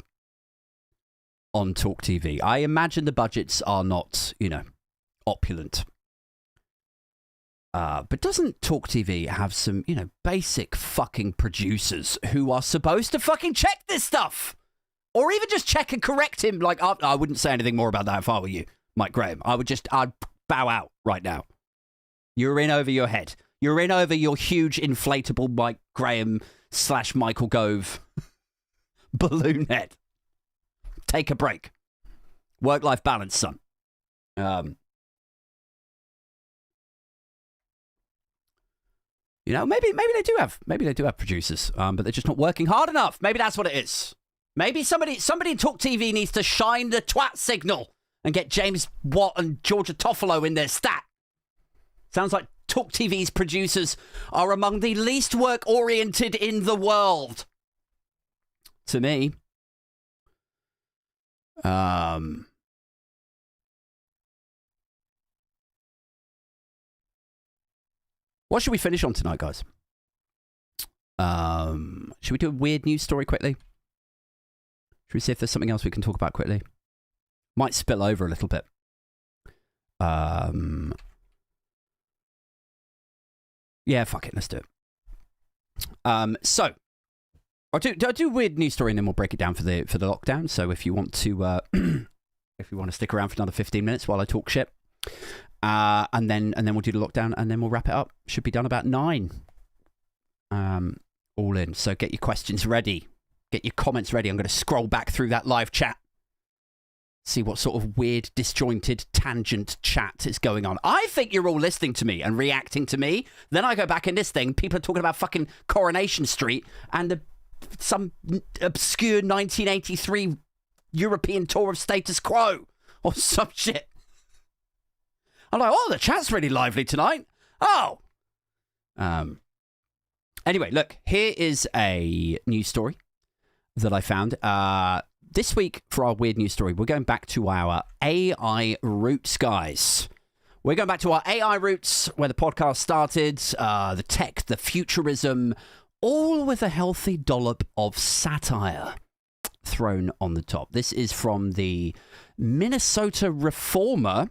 on Talk TV. I imagine the budgets are not, opulent. But doesn't Talk TV have some, basic fucking producers who are supposed to fucking check this stuff? Or even just check and correct him? Like, I wouldn't say anything more about that if I were you, Mike Graham. I'd bow out right now. You're in over your head. You're in over your huge inflatable Mike Graham / Michael Gove balloon head. Take a break. Work-life balance, son. Maybe they do have producers, but they're just not working hard enough. Maybe that's what it is. Maybe somebody in Talk TV needs to shine the twat signal and get James Watt and Georgia Toffolo in their stat. Sounds like Talk TV's producers are among the least work-oriented in the world. To me. What should we finish on tonight, guys? Should we do a weird news story quickly? Should we see if there's something else we can talk about quickly? Might spill over a little bit. Yeah, fuck it. Let's do it. So, I'll do a weird news story and then we'll break it down for the lockdown. So if you want to stick around for another 15 minutes while I talk shit, and then we'll do the lockdown and then we'll wrap it up. Should be done about 9. All in. So get your questions ready. Get your comments ready. I'm going to scroll back through that live chat. See what sort of weird, disjointed, tangent chat is going on. I think you're all listening to me and reacting to me. Then I go back in this thing. People are talking about fucking Coronation Street and some obscure 1983 European tour of status quo or some shit. I'm like, oh, the chat's really lively tonight. Oh. Anyway, look, here is a news story that I found. This week, for our weird news story, we're going back to our AI roots, guys. We're going back to our AI roots, where the podcast started, the tech, the futurism, all with a healthy dollop of satire thrown on the top. This is from the Minnesota Reformer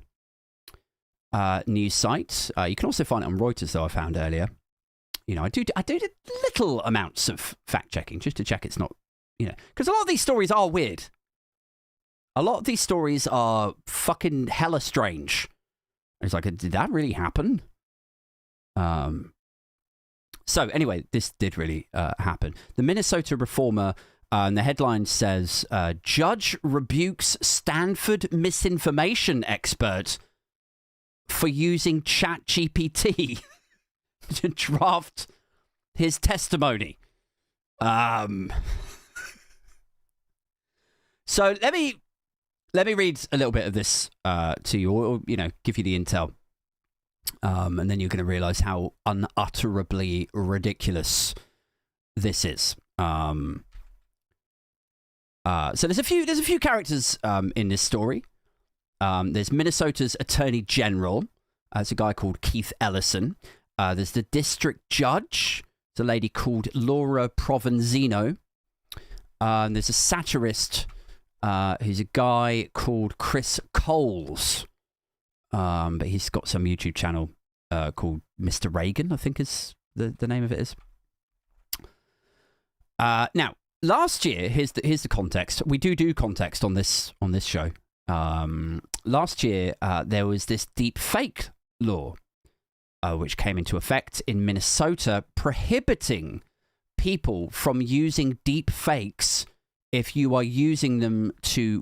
news site. You can also find it on Reuters, though, I found earlier. I do little amounts of fact-checking, just to check it's not, because a lot of these stories are weird. A lot of these stories are fucking hella strange. It's like, did that really happen? So anyway, this did really happen. The Minnesota Reformer, and the headline says, Judge rebukes Stanford misinformation expert for using ChatGPT to draft his testimony. So let me read a little bit of this to you, or give you the intel, and then you're going to realize how unutterably ridiculous this is. So there's a few characters in this story. There's Minnesota's Attorney General. It's a guy called Keith Ellison. There's the district judge. It's a lady called Laura Provenzino. There's a satirist who's a guy called Chris Coles. But he's got some YouTube channel called Mr. Reagan, I think is the name of it is. Now, last year, here's the context. We do context on this show. Last year, there was this deep fake law which came into effect in Minnesota, prohibiting people from using deep fakes if you are using them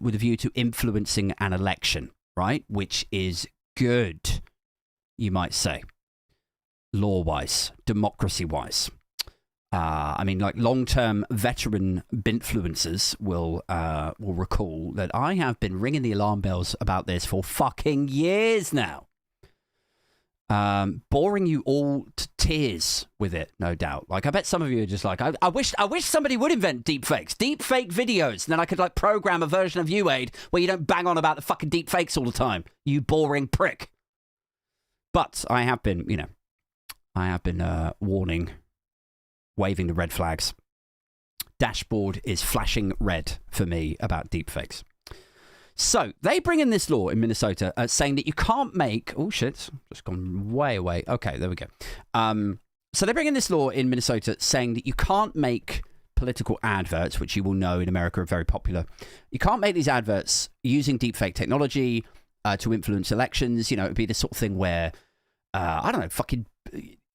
with a view to influencing an election, right? Which is good, you might say, law-wise, democracy-wise. I mean, like long-term veteran binfluencers will recall that I have been ringing the alarm bells about this for fucking years now. Boring you all to tears with it, no doubt. Like, I bet some of you are just like, I wish somebody would invent deep fakes, deep fake videos, and then I could like program a version of UAID where you don't bang on about the fucking deep fakes all the time, you boring prick. But I have been, warning, waving the red flags. Dashboard is flashing red for me about deepfakes. So they bring in this law in Minnesota saying that you can't make... Oh, shit. Just gone way away. Okay, there we go. So they bring in this law in Minnesota saying that you can't make political adverts, which you will know in America are very popular. You can't make these adverts using deepfake technology to influence elections. It would be the sort of thing where, I don't know, fucking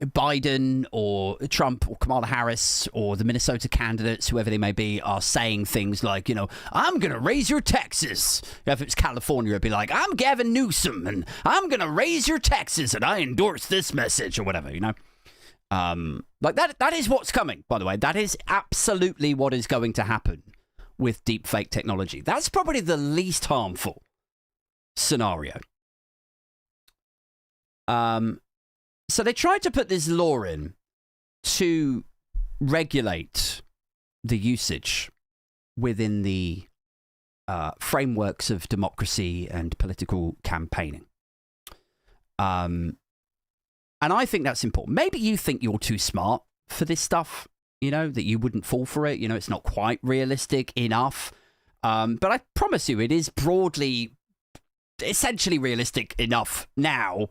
Biden or Trump or Kamala Harris or the Minnesota candidates, whoever they may be, are saying things like, I'm going to raise your taxes. If it's California, it'd be like, I'm Gavin Newsom and I'm going to raise your taxes and I endorse this message or whatever, Like that is what's coming, by the way. That is absolutely what is going to happen with deepfake technology. That's probably the least harmful scenario. So they tried to put this law in to regulate the usage within the frameworks of democracy and political campaigning. And I think that's important. Maybe you think you're too smart for this stuff, you know, that you wouldn't fall for it. You know, it's not quite realistic enough. But I promise you, it is broadly, essentially realistic enough now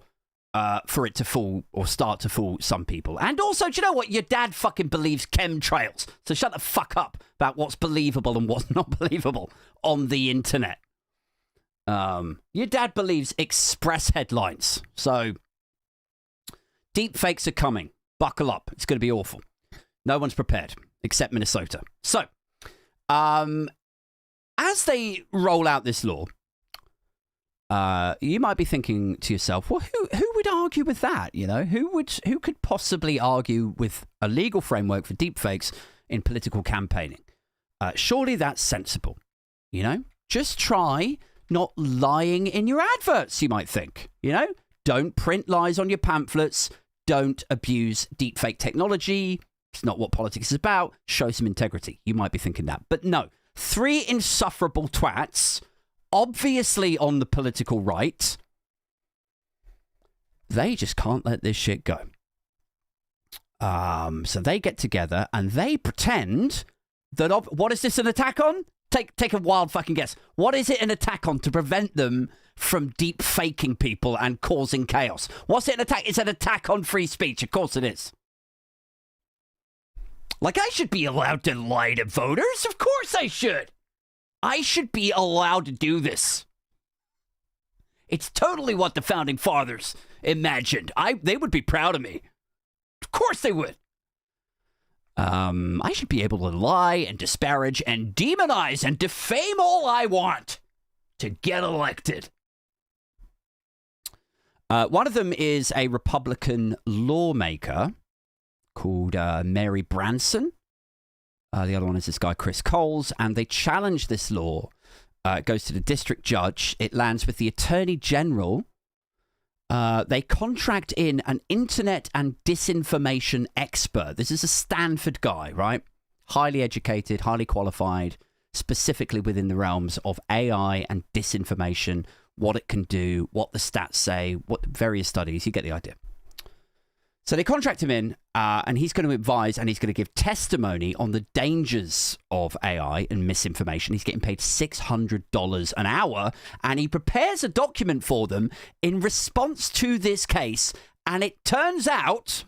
for it to fool or start to fool some people. And also, do you know what? Your dad fucking believes chemtrails. So shut the fuck up about what's believable and what's not believable on the internet. Your dad believes express headlines. So deep fakes are coming. Buckle up. It's going to be awful. No one's prepared except Minnesota. So as they roll out this law, you might be thinking to yourself, well, who would argue with that? You know, who could possibly argue with a legal framework for deepfakes in political campaigning? Surely that's sensible. You know, just try not lying in your adverts, you might think. You know, don't print lies on your pamphlets. Don't abuse deepfake technology. It's not what politics is about. Show some integrity. You might be thinking that. But no, 3 insufferable twats, obviously on the political right, they just can't let this shit go. So they get together and they pretend that... what is this an attack on? Take a wild fucking guess. What is it an attack on to prevent them from deep faking people and causing chaos? What's it an attack? It's an attack on free speech. Of course it is. Like, I should be allowed to lie to voters. Of course I should. I should be allowed to do this. It's totally what the founding fathers imagined. They would be proud of me. Of course they would. I should be able to lie and disparage and demonize and defame all I want to get elected. One of them is a Republican lawmaker called Mary Branson. The other one is this guy, Chris Coles, and they challenge this law. It goes to the district judge. It lands with the attorney general. They contract in an internet and disinformation expert. This is a Stanford guy, right? Highly educated, highly qualified, specifically within the realms of AI and disinformation, what it can do, what the stats say, what various studies. You get the idea. So they contract him in, and he's going to advise and he's going to give testimony on the dangers of AI and misinformation. He's getting paid $600 an hour, and he prepares a document for them in response to this case. And it turns out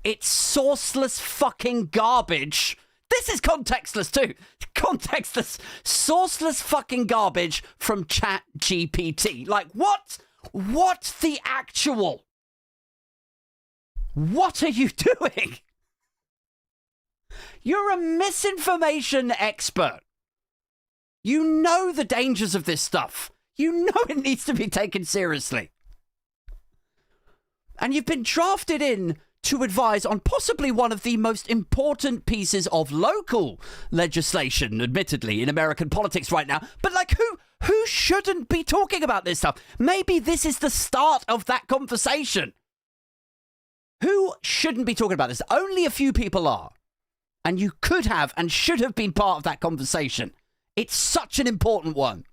it's sourceless fucking garbage. This is contextless too. Contextless, sourceless fucking garbage from ChatGPT. Like, what? What the actual? What are you doing? You're a misinformation expert. You know the dangers of this stuff. You know it needs to be taken seriously. And you've been drafted in to advise on possibly one of the most important pieces of local legislation, admittedly, in American politics right now. But like, who shouldn't be talking about this stuff? Maybe this is the start of that conversation. Who shouldn't be talking about this? Only a few people are. And you could have and should have been part of that conversation. It's such an important one.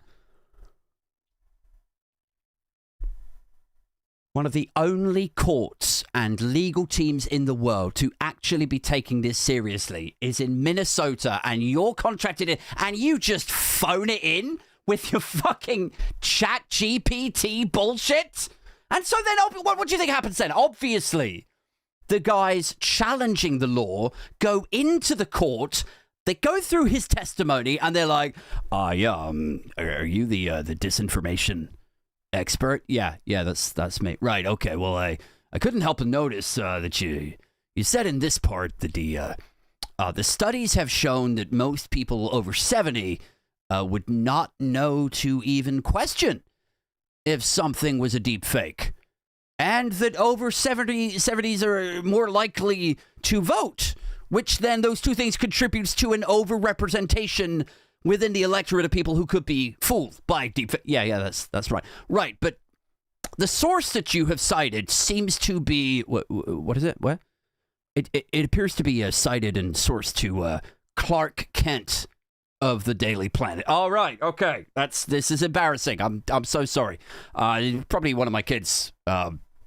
One of the only courts and legal teams in the world to actually be taking this seriously is in Minnesota, and you're contracted in, and you just phone it in with your fucking ChatGPT bullshit. And so then, what do you think happens then? Obviously, the guys challenging the law go into the court. They go through his testimony, and they're like, are you the disinformation expert? Yeah, that's me. Right, okay, well, I couldn't help but notice that you said in this part that the studies have shown that most people over 70 would not know to even question if something was a deep fake. and that over 70s are more likely to vote, which then those two things contributes to an overrepresentation within the electorate of people who could be fooled by deep. Yeah, that's right. Right, but the source that you have cited seems to be what is it? What? It appears to be cited and sourced to Clark Kent of the Daily Planet. All right, okay, this is embarrassing. I'm so sorry. Probably one of my kids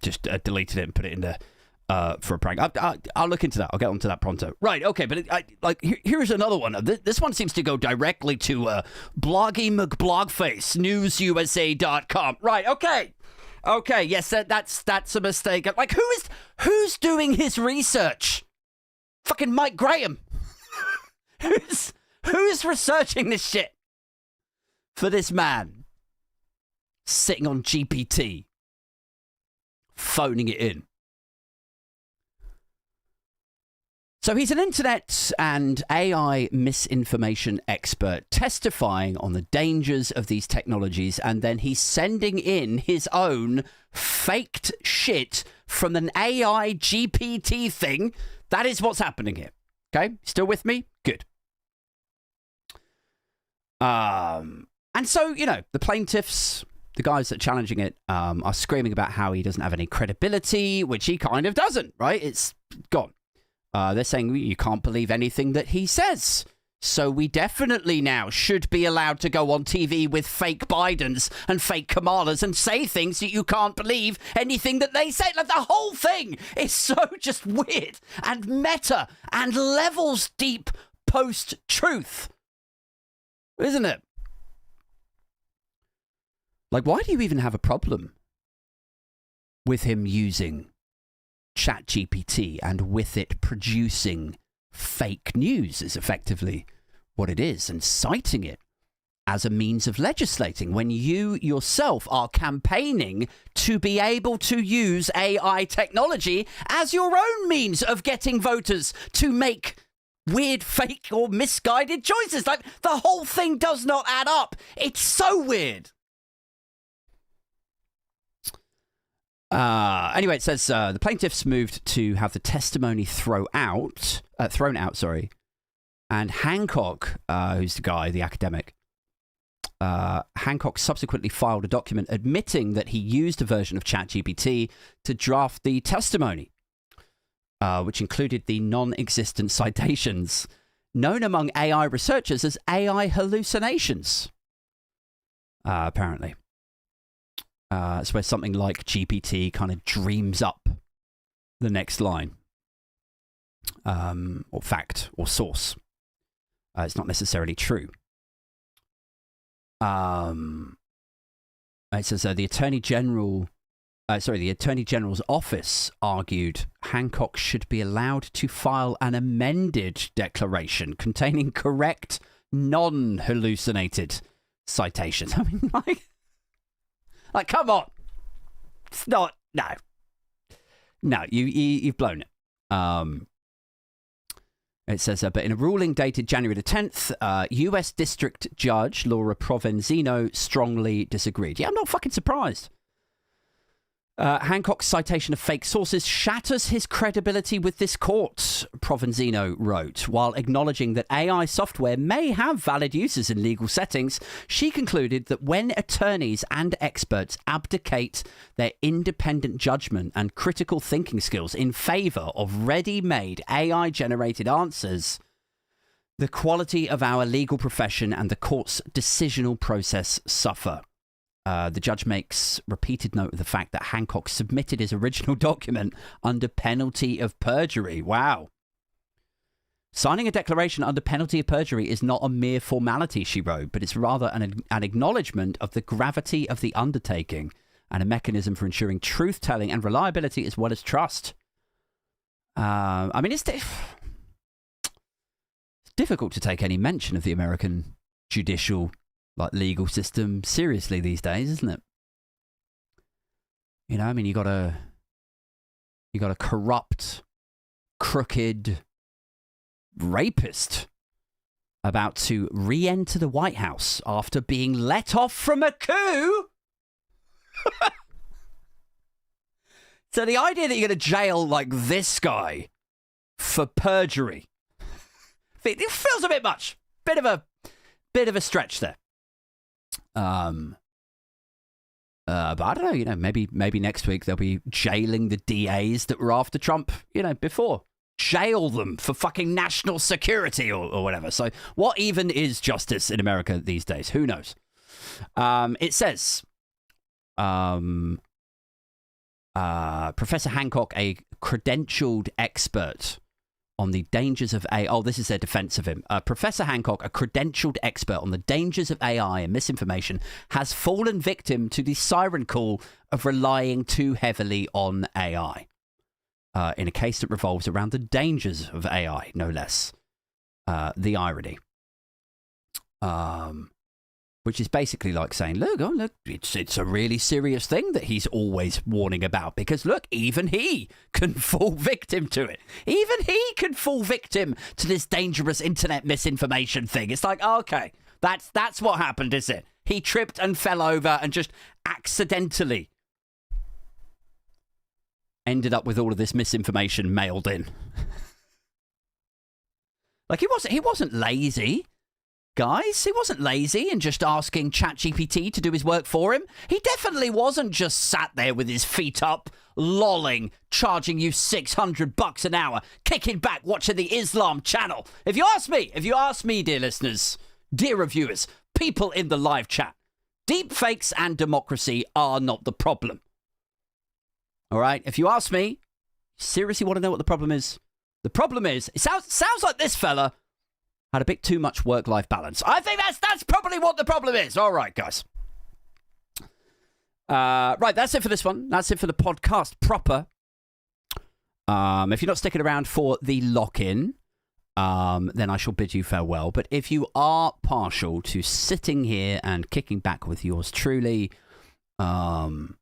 just deleted it and put it in there for a prank. I'll look into that. I'll get onto that pronto. Right, okay, but here's another one. This one seems to go directly to Bloggy McBlogface, newsusa.com. Right, okay, yes, that's a mistake. Like, who's doing his research? Fucking Mike Graham. Who's researching this shit for this man? Sitting on GPT, phoning it in. So he's an internet and AI misinformation expert testifying on the dangers of these technologies, and then he's sending in his own faked shit from an AI GPT thing. That is what's happening here. Okay? Still with me? Good. And so, the plaintiffs, the guys that are challenging it, are screaming about how he doesn't have any credibility, which he kind of doesn't, right? It's gone. They're saying you can't believe anything that he says. So we definitely now should be allowed to go on TV with fake Bidens and fake Kamalas and say things that you can't believe anything that they say. Like, the whole thing is so just weird and meta and levels deep post-truth. Isn't it? Like, why do you even have a problem with him using ChatGPT and with it producing fake news is effectively what it is, and citing it as a means of legislating when you yourself are campaigning to be able to use AI technology as your own means of getting voters to make weird, fake or misguided choices? Like, the whole thing does not add up. It's so weird. Anyway, it says the plaintiffs moved to have the testimony thrown out, and Hancock, who's the guy, the academic, Hancock subsequently filed a document admitting that he used a version of ChatGPT to draft the testimony, which included the non-existent citations known among AI researchers as AI hallucinations, apparently. It's where something like GPT kind of dreams up the next line, or fact, or source. It's not necessarily true. It says the Attorney General's office argued Hancock should be allowed to file an amended declaration containing correct, non-hallucinated citations. I mean, like, come on. It's not, no, you've blown it. It says, but in a ruling dated January the 10th, U.S. District Judge Laura Provenzino strongly disagreed. Yeah, I'm not fucking surprised. Hancock's citation of fake sources shatters his credibility with this court, Provenzino wrote. While acknowledging that AI software may have valid uses in legal settings, she concluded that when attorneys and experts abdicate their independent judgment and critical thinking skills in favor of ready-made AI-generated answers, the quality of our legal profession and the court's decisional process suffer. The judge makes repeated note of the fact that Hancock submitted his original document under penalty of perjury. Wow. Signing a declaration under penalty of perjury is not a mere formality, she wrote, but it's rather an acknowledgement of the gravity of the undertaking and a mechanism for ensuring truth-telling and reliability as well as trust. I mean, it's difficult to take any mention of the American judicial legal system seriously these days, isn't it? I mean, you got a corrupt, crooked rapist about to re-enter the White House after being let off from a coup. So the idea that you're going to jail like this guy for perjury, it feels a bit much. Bit of a stretch there. But I don't know, maybe next week they'll be jailing the DAs that were after Trump, before. Jail them for fucking national security or whatever. So what even is justice in America these days? Who knows? It says, Professor Hancock, a credentialed expert on the dangers of AI. Oh, this is their defense of him. Professor Hancock, a credentialed expert on the dangers of AI and misinformation, has fallen victim to the siren call of relying too heavily on AI. In a case that revolves around the dangers of AI, no less. The irony. Which is basically like saying, look, it's a really serious thing that he's always warning about. Because, look, even he can fall victim to it. Even he can fall victim to this dangerous internet misinformation thing. It's like, okay, that's what happened, is it? He tripped and fell over and just accidentally ended up with all of this misinformation mailed in. Like, he wasn't lazy. Guys, he wasn't lazy and just asking ChatGPT to do his work for him. He definitely wasn't just sat there with his feet up, lolling, charging you $600 an hour, kicking back, watching the Islam channel. If you ask me, dear listeners, dear reviewers, people in the live chat, deep fakes and democracy are not the problem. All right? If you ask me, seriously want to know what the problem is? The problem is, it sounds like this fella had a bit too much work-life balance. I think that's probably what the problem is. All right, guys. Right, that's it for this one. That's it for the podcast proper. If you're not sticking around for the lock-in, then I shall bid you farewell. But if you are partial to sitting here and kicking back with yours truly, then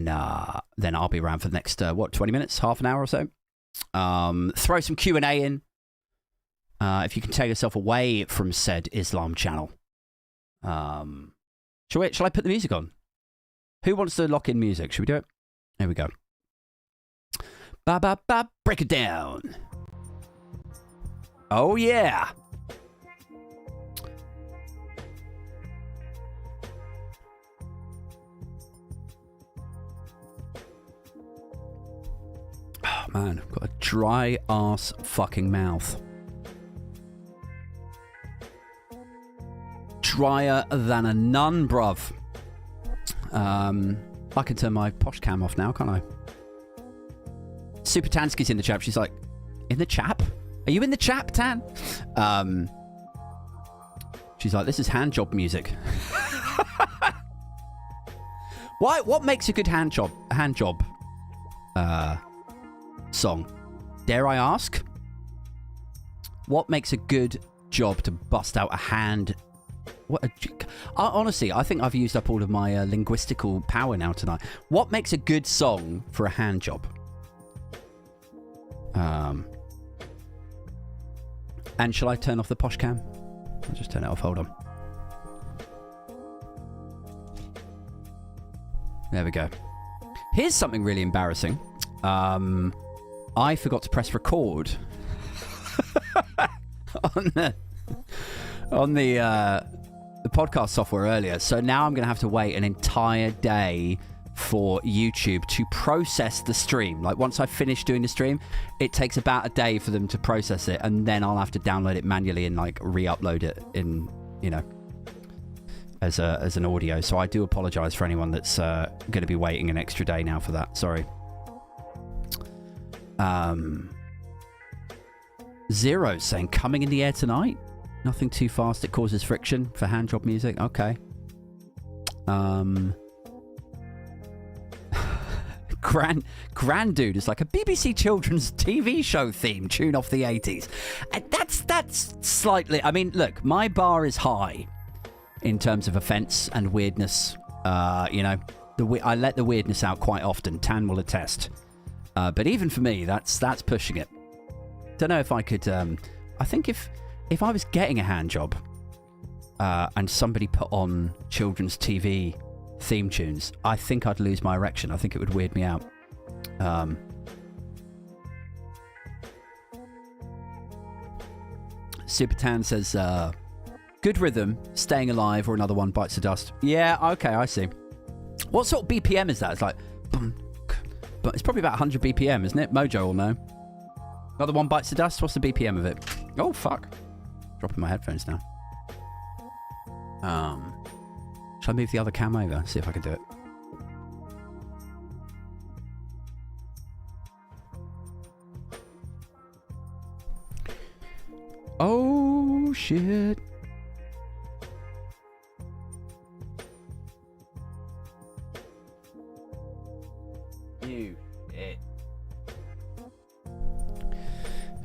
I'll be around for the next 20 minutes, half an hour or so. Throw some Q&A in. If you can tear yourself away from said Islam channel. Shall I put the music on? Who wants to lock in music? Should we do it? There we go. Ba break it down. Oh yeah. Oh man, I've got a dry ass fucking mouth. Drier than a nun, bruv. I can turn my posh cam off now, can't I? Super Tansky's in the chat. She's like, in the chap? Are you in the chap, Tan? She's like, this is hand job music. Why? What makes a good hand job song? Dare I ask? What makes a good job to bust out a hand? Honestly, I think I've used up all of my linguistical power now tonight. What makes a good song for a hand job? And shall I turn off the posh cam? I'll just turn it off. Hold on. There we go. Here's something really embarrassing. I forgot to press record on the podcast software earlier, so now I'm going to have to wait an entire day for YouTube to process the stream. Like, once I finish doing the stream, it takes about a day for them to process it, and then I'll have to download it manually and like re-upload it in, as an audio. So I do apologize for anyone that's going to be waiting an extra day now for that. Sorry. Zero saying coming in the air tonight. Nothing too fast. It causes friction for hand job music. Okay. Grand Dude is like a BBC children's TV show theme tune off the 80s. That's slightly... I mean, look, my bar is high in terms of offence and weirdness. I let the weirdness out quite often. Tan will attest. But even for me, that's pushing it. Don't know if I could... I think if I was getting a hand job and somebody put on children's TV theme tunes, I think I'd lose my erection. I think it would weird me out. Super Tan says, good rhythm, staying alive, or another one bites the dust. Yeah, okay, I see. What sort of BPM is that? It's like, but it's probably about 100 BPM, isn't it? Mojo will know. Another one bites the dust. What's the BPM of it? Oh, fuck. Dropping my headphones now. Shall I move the other cam over? See if I can do it. Oh, shit. You it.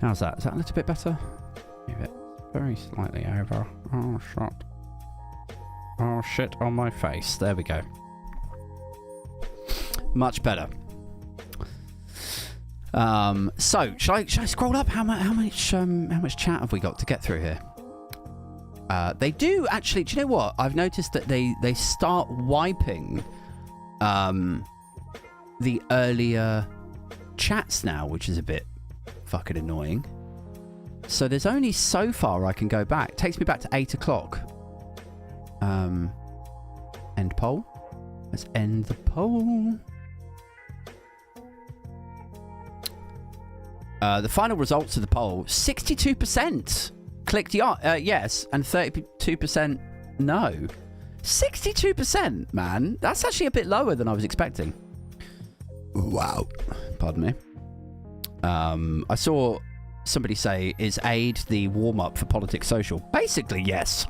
How's that? Is that a little bit better? Move it very slightly over. Oh, shit. Oh, shit on my face. There we go. Much better. So, should I scroll up? How much chat have we got to get through here? They do actually. Do you know what? I've noticed that they start wiping the earlier chats now, which is a bit fucking annoying. So there's only so far I can go back. It takes me back to 8 o'clock. End poll. Let's end the poll. The final results of the poll: 62% clicked yes, and 32% no. 62%, man. That's actually a bit lower than I was expecting. Wow. Pardon me. I saw somebody say, "Is Aid the warm-up for Politics Social?" Basically, yes.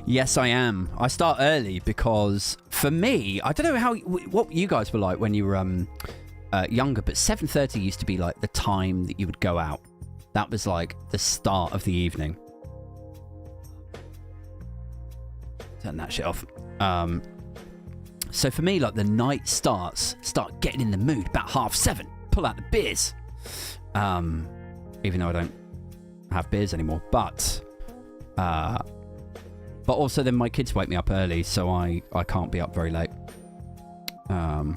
Yes, I am. I start early because, for me, I don't know what you guys were like when you were younger, but 7:30 used to be like the time that you would go out. That was like the start of the evening. Turn that shit off. So for me, like the night start getting in the mood about 7:30. Pull out the beers. Even though I don't have beers anymore, but also then my kids wake me up early, so I can't be up very late. I'm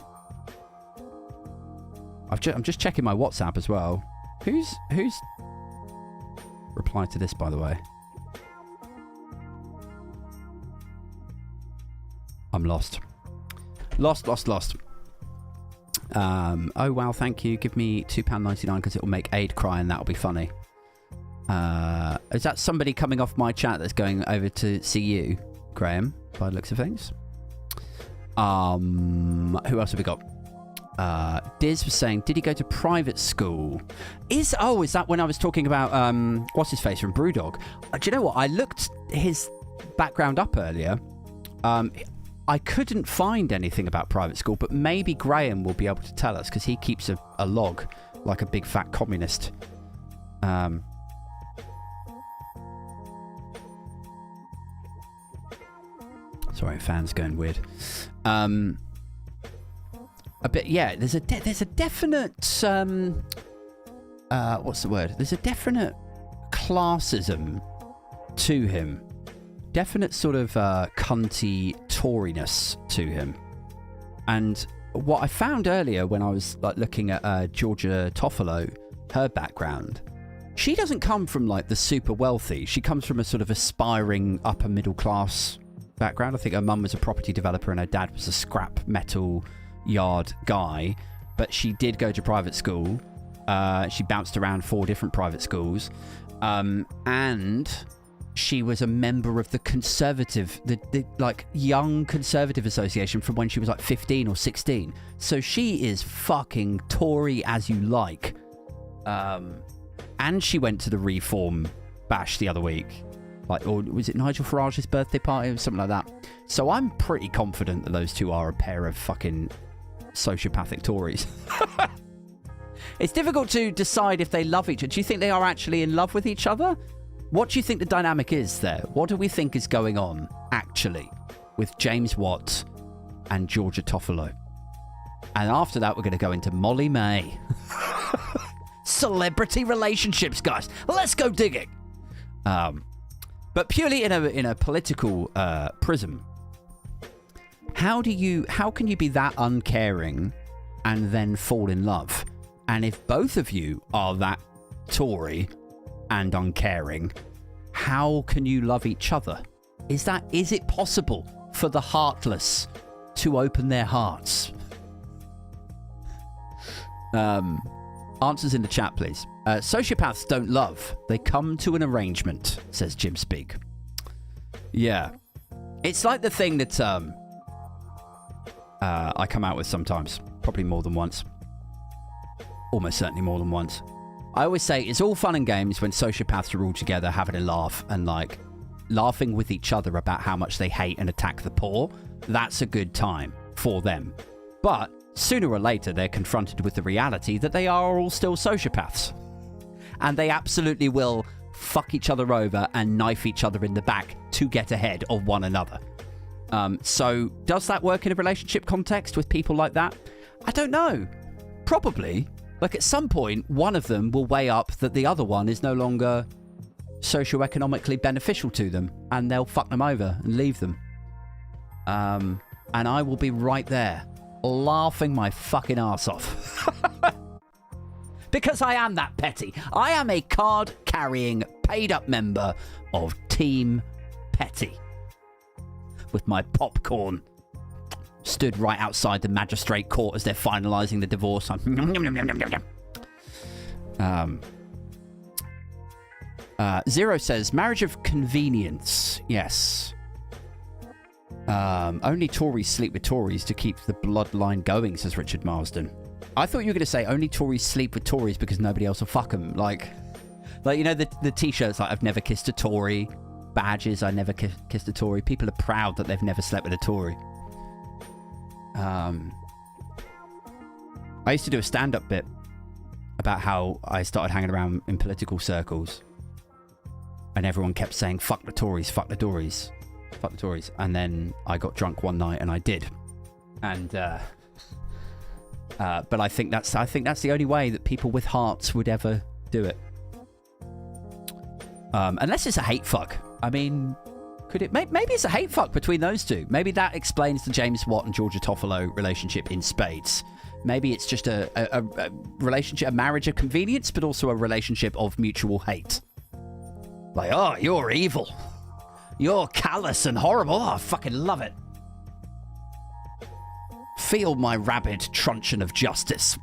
just checking my WhatsApp as well. Who's replied to this, by the way? I'm lost. Lost. Oh wow, thank you. Give me £2.99 because it will make Aid cry and that'll be funny. Is that somebody coming off my chat that's going over to see you, Graham, by the looks of things? Who else have we got? Diz was saying, did he go to private school? Is that when I was talking about what's his face from Brewdog? Do you know what? I looked his background up earlier. I couldn't find anything about private school, but maybe Graham will be able to tell us because he keeps a log like a big fat communist. Sorry, fans going weird. A bit, yeah. There's a definite what's the word? There's a definite classism to him. Definite sort of cunty Toriness to him. And what I found earlier when I was like looking at Georgia Toffolo, her background, she doesn't come from like the super wealthy. She comes from a sort of aspiring upper middle class background. I think her mum was a property developer and her dad was a scrap metal yard guy, but she did go to private school. She bounced around 4 different private schools, and she was a member of the conservative, the like young conservative association from when she was like 15 or 16. So she is fucking Tory as you like. And she went to the Reform Bash the other week. Like, or was it Nigel Farage's birthday party or something like that? So I'm pretty confident that those two are a pair of fucking sociopathic Tories. It's difficult to decide if they love each other. Do you think they are actually in love with each other? What do you think the dynamic is there? What do we think is going on, actually, with James Watt and Georgia Toffolo? And after that, we're going to go into Molly May. Celebrity relationships, guys. Let's go digging. But purely in a political prism, how can you be that uncaring and then fall in love. And if both of you are that Tory and uncaring, how can you love each other? Is it possible for the heartless to open their hearts? Answers in the chat, please. Sociopaths don't love. They come to an arrangement, says Jim Speak. Yeah. It's like the thing that I come out with sometimes. Probably more than once. Almost certainly more than once. I always say it's all fun and games when sociopaths are all together having a laugh and like laughing with each other about how much they hate and attack the poor. That's a good time for them. But sooner or later, they're confronted with the reality that they are all still sociopaths. And they absolutely will fuck each other over and knife each other in the back to get ahead of one another. So does that work in a relationship context with people like that? I don't know. Probably. Like at some point, one of them will weigh up that the other one is no longer socioeconomically beneficial to them, and they'll fuck them over and leave them. And I will be right there, laughing my fucking ass off. Because I am that petty. I am a card-carrying, paid-up member of Team Petty. With my popcorn stood right outside the magistrate court as they're finalising the divorce. Zero says, marriage of convenience. Yes. Only Tories sleep with Tories to keep the bloodline going, says Richard Marsden. I thought you were going to say only Tories sleep with Tories because nobody else will fuck them. Like you know, the t-shirts like I've never kissed a Tory, badges I never kissed a Tory. People are proud that they've never slept with a Tory. I used to do a stand-up bit about how I started hanging around in political circles and everyone kept saying, fuck the Tories, fuck the Tories, fuck the Tories. And then I got drunk one night and I did. And, but I think that's the only way that people with hearts would ever do it. Unless it's a hate fuck. I mean, could it? Maybe it's a hate fuck between those two. Maybe that explains the James Watt and Georgia Toffolo relationship in spades. Maybe it's just a relationship, a marriage of convenience, but also a relationship of mutual hate. Like, oh, you're evil. You're callous and horrible. Oh, I fucking love it. Feel my rabid truncheon of justice.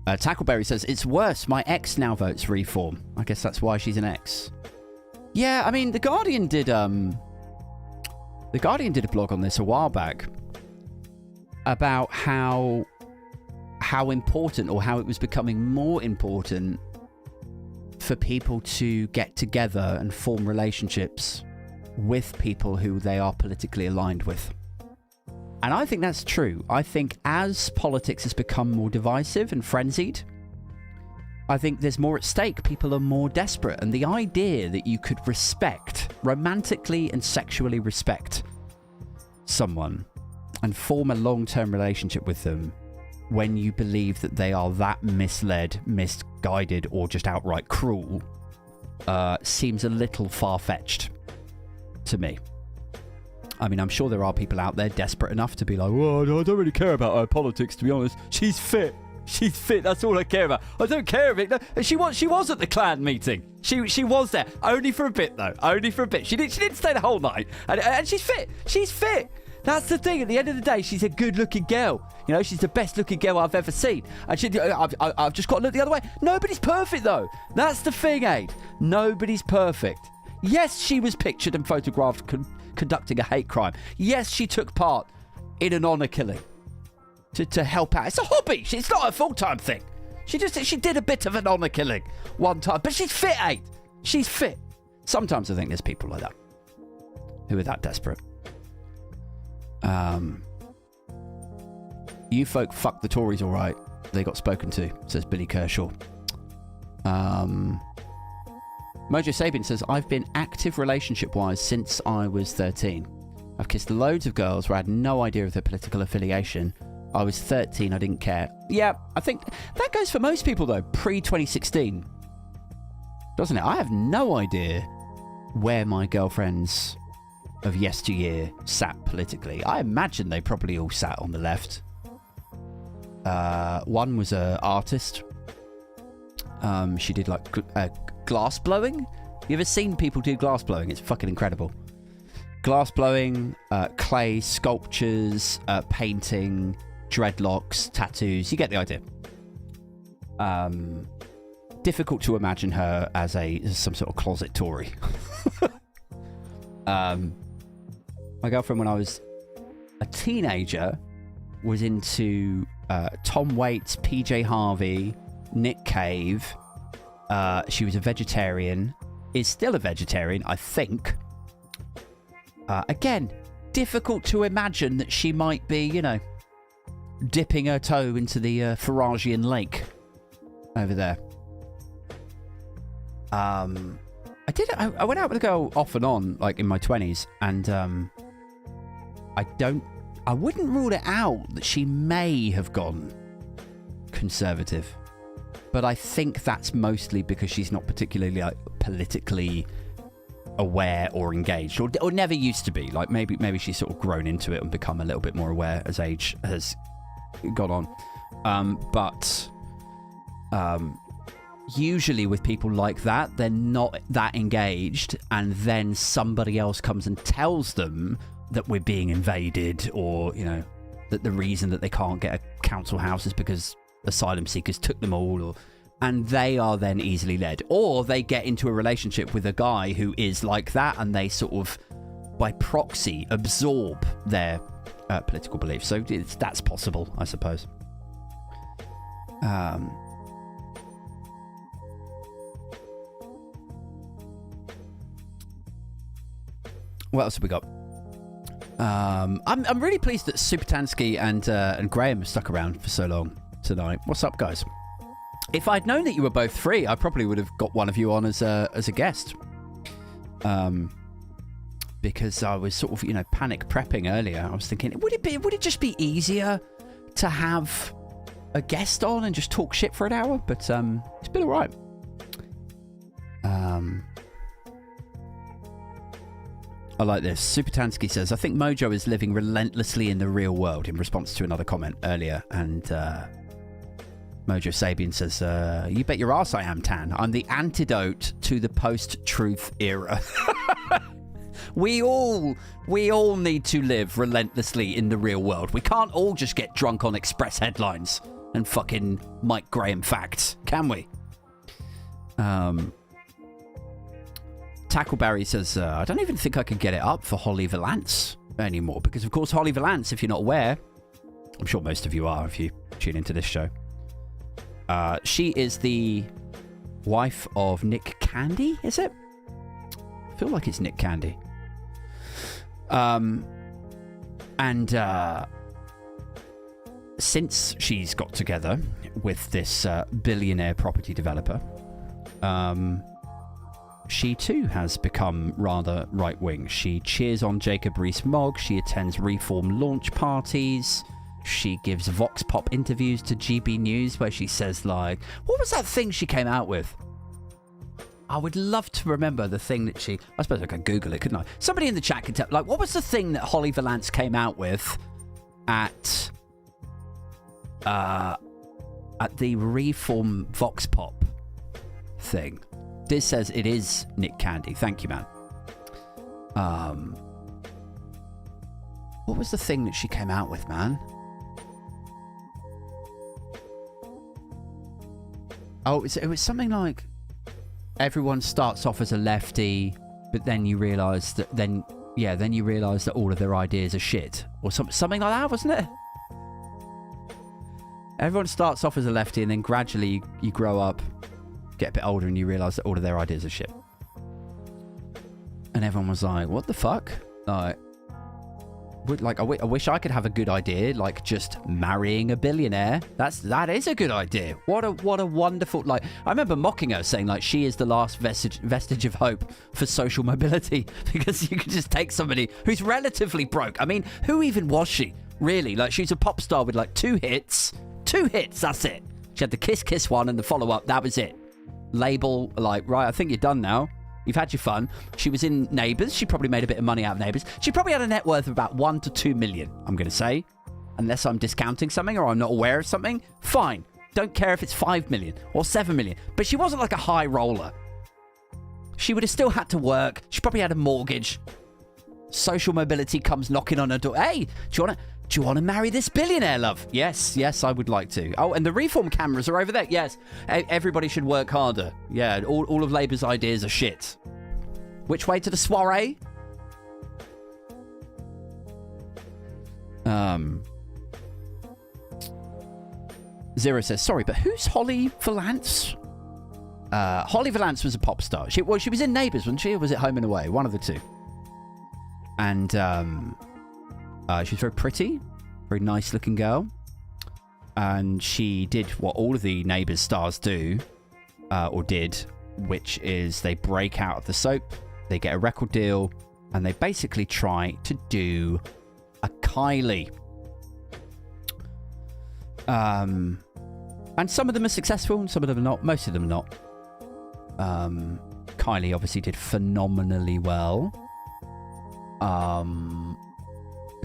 Tackleberry says, it's worse. My ex now votes reform. I guess that's why she's an ex. Yeah, I mean, The Guardian did a blog on this a while back about how important, or how it was becoming more important for people to get together and form relationships with people who they are politically aligned with. And I think that's true. I think as politics has become more divisive and frenzied, I think there's more at stake. People are more desperate. And the idea that you could respect, romantically and sexually respect someone and form a long-term relationship with them when you believe that they are that misled, misguided, or just outright cruel, seems a little far-fetched to me. I mean, I'm sure there are people out there desperate enough to be like, well, I don't really care about her politics, to be honest. She's fit. She's fit. That's all I care about. I don't care if it. No, she was at the Klan meeting. She was there. Only for a bit, though. Only for a bit. She didn't stay the whole night. And she's fit. She's fit. That's the thing. At the end of the day, she's a good-looking girl. You know, she's the best-looking girl I've ever seen. And I've just got to look the other way. Nobody's perfect, though. That's the thing, Aid. Nobody's perfect. Yes, she was pictured and photographed conducting a hate crime. Yes, she took part in an honour killing to help out. It's a hobby. It's not a full-time thing. She did a bit of an honour killing one time. But she's fit, Aid. She's fit. Sometimes I think there's people like that who are that desperate. You folk fuck the Tories all right. They got spoken to, says Billy Kershaw. Mojo Sabin says, I've been active relationship-wise since I was 13. I've kissed loads of girls where I had no idea of their political affiliation. I was 13, I didn't care. Yeah, I think that goes for most people, though, pre-2016. Doesn't it? I have no idea where my girlfriends of yesteryear sat politically. I imagine they probably all sat on the left. One was an artist. She did like glass blowing. You ever seen people do glass blowing? It's fucking incredible. Glass blowing, clay sculptures, painting, dreadlocks, tattoos. You get the idea. Difficult to imagine her as some sort of closet Tory. My girlfriend, when I was a teenager, was into Tom Waits, PJ Harvey, Nick Cave. She was a vegetarian. Is still a vegetarian, I think. Again, difficult to imagine that she might be, you know, dipping her toe into the Faragian lake over there. I went out with a girl off and on, like in my 20s, and I wouldn't rule it out that she may have gone conservative, but I think that's mostly because she's not particularly like politically aware or engaged, or never used to be. Like maybe she's sort of grown into it and become a little bit more aware as age has gone on. But usually with people like that, they're not that engaged, and then somebody else comes and tells them that we're being invaded, or, you know, that the reason that they can't get a council house is because asylum seekers took them all, and they are then easily led. Or they get into a relationship with a guy who is like that, and they sort of, by proxy, absorb their political beliefs. So that's possible, I suppose. What else have we got? I'm really pleased that Supertansky and Graham have stuck around for so long tonight. What's up, guys? If I'd known that you were both free, I probably would have got one of you on as a guest. Because I was sort of, you know, panic prepping earlier. I was thinking, would it just be easier to have a guest on and just talk shit for an hour? But it's been all right. I like this. Supertansky says, I think Mojo is living relentlessly in the real world, in response to another comment earlier. And Mojo Sabian says, you bet your ass I am, Tan. I'm the antidote to the post-truth era. We all need to live relentlessly in the real world. We can't all just get drunk on Express headlines and fucking Mike Graham facts, can we? Tackleberry says, I don't even think I could get it up for Holly Valance anymore, because of course Holly Valance, if you're not aware, I'm sure most of you are if you tune into this show, she is the wife of Nick Candy, is it? I feel like it's Nick Candy. And since she's got together with this billionaire property developer, she too has become rather right-wing. She cheers on Jacob Rees-Mogg. She attends Reform launch parties. She gives Vox Pop interviews to GB News where she says, like, what was that thing she came out with? I would love to remember the thing that she... I suppose I could Google it, couldn't I? Somebody in the chat can tell... Like, what was the thing that Holly Valance came out with at the Reform Vox Pop thing? This says it is Nick Candy. Thank you, man. What was the thing that she came out with, man? Oh, it was something like everyone starts off as a lefty, but then you realise that you realise that all of their ideas are shit, or something like that, wasn't it? Everyone starts off as a lefty, and then gradually you grow up, get a bit older, and you realise that all of their ideas are shit. And everyone was like, what the fuck? I wish I could have a good idea, like just marrying a billionaire. That is a good idea. What a wonderful, like, I remember mocking her, saying like she is the last vestige of hope for social mobility, because you could just take somebody who's relatively broke. I mean, who even was she? Really? Like, she's a pop star with like two hits, that's it. She had the Kiss Kiss one and the follow-up, that was it. Label, like, right, I think you're done now. You've had your fun. She was in Neighbours. She probably made a bit of money out of Neighbours. She probably had a net worth of about 1 to 2 million, I'm going to say. Unless I'm discounting something or I'm not aware of something. Fine. Don't care if it's 5 million or 7 million. But she wasn't like a high roller. She would have still had to work. She probably had a mortgage. Social mobility comes knocking on her door. Hey, do you want to marry this billionaire, love? Yes, I would like to. Oh, and the reform cameras are over there. Yes, everybody should work harder. Yeah, all of Labour's ideas are shit. Which way to the soiree? Zero says, sorry, but who's Holly Valance? Holly Valance was a pop star. She was in Neighbours, wasn't she? Or was it Home and Away? One of the two. And she's very pretty, very nice looking girl. And she did what all of the Neighbours stars do, or did, which is they break out of the soap, they get a record deal, and they basically try to do a Kylie. And some of them are successful and some of them are not. Most of them are not. Kylie obviously did phenomenally well.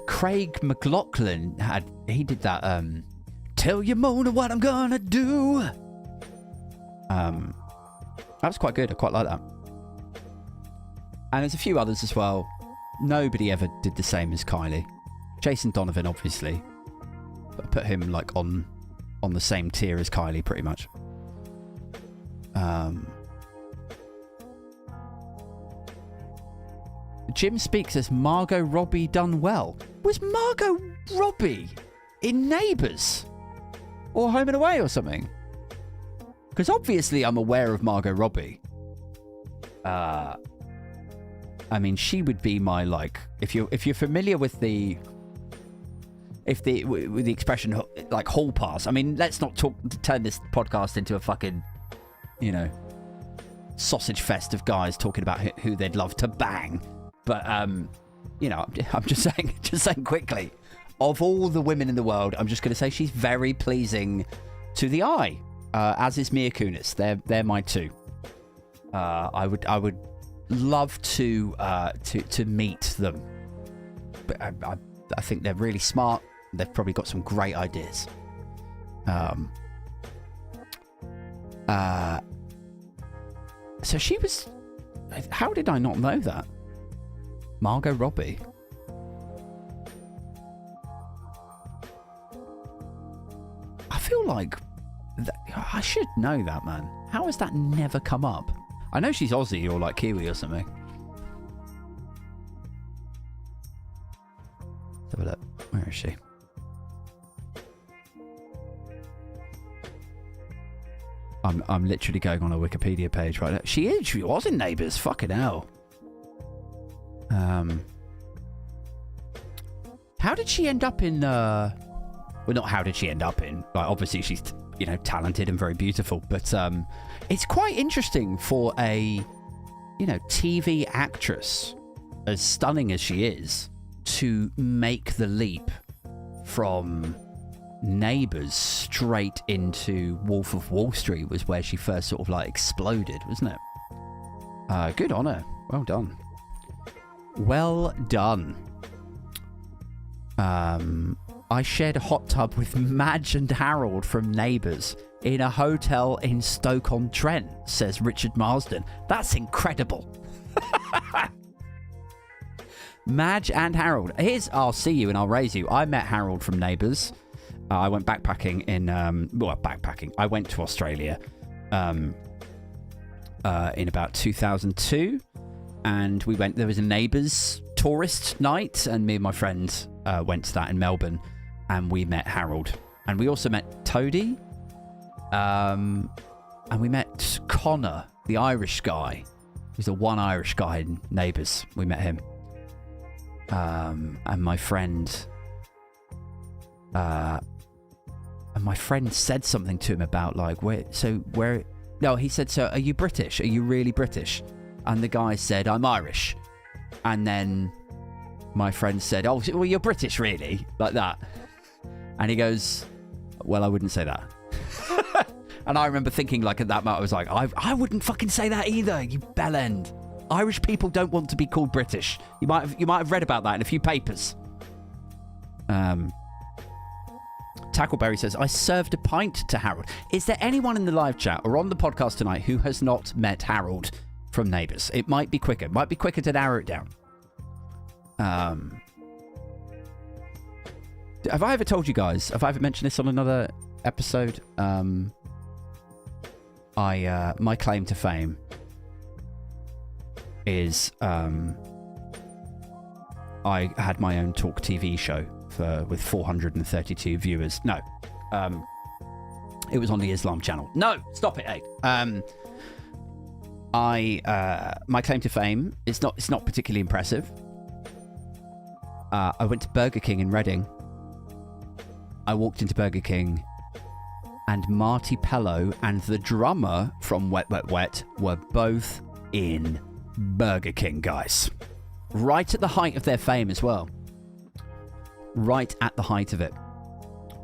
Craig McLachlan he did that Tell Your Mona What I'm Gonna Do. That was quite good. I quite like that. And there's a few others as well. Nobody ever did the same as Kylie. Jason Donovan, obviously. I put him like on the same tier as Kylie, pretty much. Jim Speaks as Margot Robbie done well. Was Margot Robbie in Neighbours? Or Home and Away or something? Because obviously I'm aware of Margot Robbie. I mean, she would be my, like, if you're familiar with the expression like hall pass. I mean, let's not turn this podcast into a fucking, sausage fest of guys talking about who they'd love to bang. But I'm just saying quickly, of all the women in the world, I'm just going to say she's very pleasing to the eye, as is Mia Kunis. They're my two. I would love to meet them, but I think they're really smart. They've probably got some great ideas. So she was. How did I not know that? Margot Robbie. I feel like I should know that, man. How has that never come up? I know she's Aussie or like Kiwi or something. Let's have a look. Where is she? I'm literally going on a Wikipedia page right now. She was in Neighbours. Fucking hell. How did she end up in well, not how did she end up in, like, obviously she's talented and very beautiful, but it's quite interesting for a TV actress as stunning as she is to make the leap from Neighbours straight into Wolf of Wall Street. Was where she first sort of like exploded, wasn't it? Good on her. Well done. Well done. I shared a hot tub with Madge and Harold from Neighbours in a hotel in Stoke-on-Trent, says Richard Marsden. That's incredible. Madge and Harold. I'll see you and I'll raise you. I met Harold from Neighbours. I went backpacking backpacking. I went to Australia in about 2002. And there was a Neighbours tourist night, and me and my friend went to that in Melbourne, and we met Harold. And we also met Toadie, and we met Connor, the Irish guy. He's the one Irish guy in Neighbours. We met him. And my friend said something to him about like, no, he said, so are you British? Are you really British? And the guy said, I'm Irish. And then my friend said, oh, well, you're British, really? Like that. And he goes, well, I wouldn't say that. And I remember thinking, like, at that moment, I was like, I wouldn't fucking say that either, you bellend. Irish people don't want to be called British. You might have read about that in a few papers. Tackleberry says, I served a pint to Harold. Is there anyone in the live chat or on the podcast tonight who has not met Harold from Neighbours? It might be quicker. It might be quicker to narrow it down. Have I ever told you guys? Have I ever mentioned this on another episode? My claim to fame is I had my own talk TV show with 432 viewers. No, it was on the Islam channel. No, stop it, Aid. My claim to fame is not particularly impressive. I went to Burger King in Reading. I walked into Burger King, and Marty Pello and the drummer from Wet Wet Wet were both in Burger King, guys. Right at the height of their fame as well. Right at the height of it.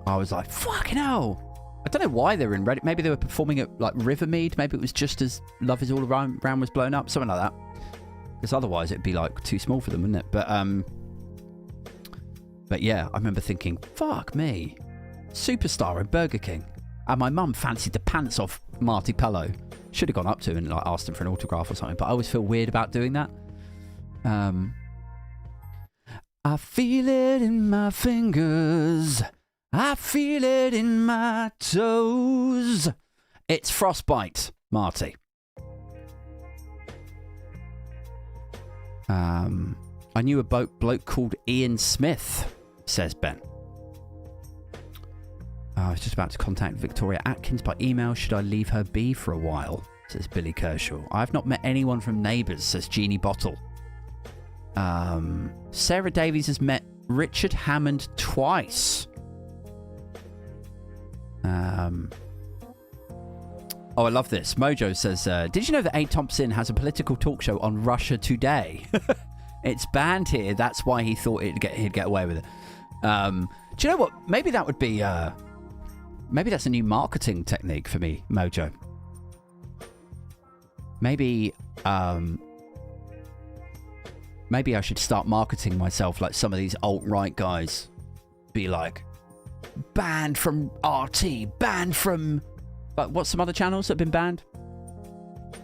I was like, fucking hell. I don't know why they were in Reading. Maybe they were performing at like Rivermead. Maybe it was just as Love Is All Around was blown up. Something like that. Because otherwise it'd be like too small for them, wouldn't it? But yeah, I remember thinking, fuck me. Superstar in Burger King. And my mum fancied the pants off Marty Pello. Should have gone up to him and like asked him for an autograph or something. But I always feel weird about doing that. I feel it in my fingers. I feel it in my toes. It's frostbite, Marty. I knew a bloke called Ian Smith, says Ben. I was just about to contact Victoria Atkins by email. Should I leave her be for a while? Says Billy Kershaw. I've not met anyone from Neighbours, says Jeannie Bottle. Sarah Davies has met Richard Hammond twice. Oh, I love this. Mojo says, did you know that Abe Thompson has a political talk show on Russia Today? It's banned here. That's why he thought he'd get away with it. Do you know what? Maybe that would be... maybe that's a new marketing technique for me, Mojo. Maybe I should start marketing myself like some of these alt-right guys. Be like, banned from RT, banned from... But what's some other channels that have been banned?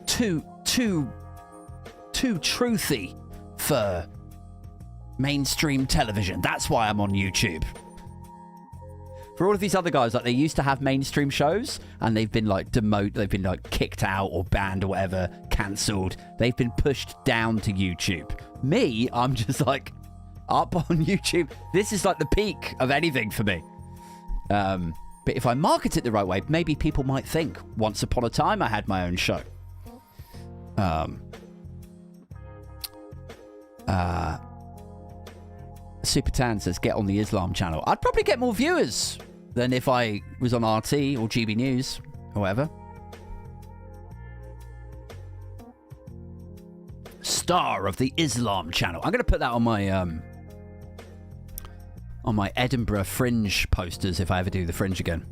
Too truthy for mainstream television. That's why I'm on YouTube. For all of these other guys, like they used to have mainstream shows and they've been like they've been like kicked out or banned or whatever, cancelled. They've been pushed down to YouTube. Me, I'm just like up on YouTube. This is like the peak of anything for me. But if I market it the right way, maybe people might think, once upon a time I had my own show. Super Tan says, get on the Islam channel. I'd probably get more viewers than if I was on RT or GB News or whatever. Star of the Islam channel. I'm going to put that on my Edinburgh Fringe posters if I ever do the Fringe again.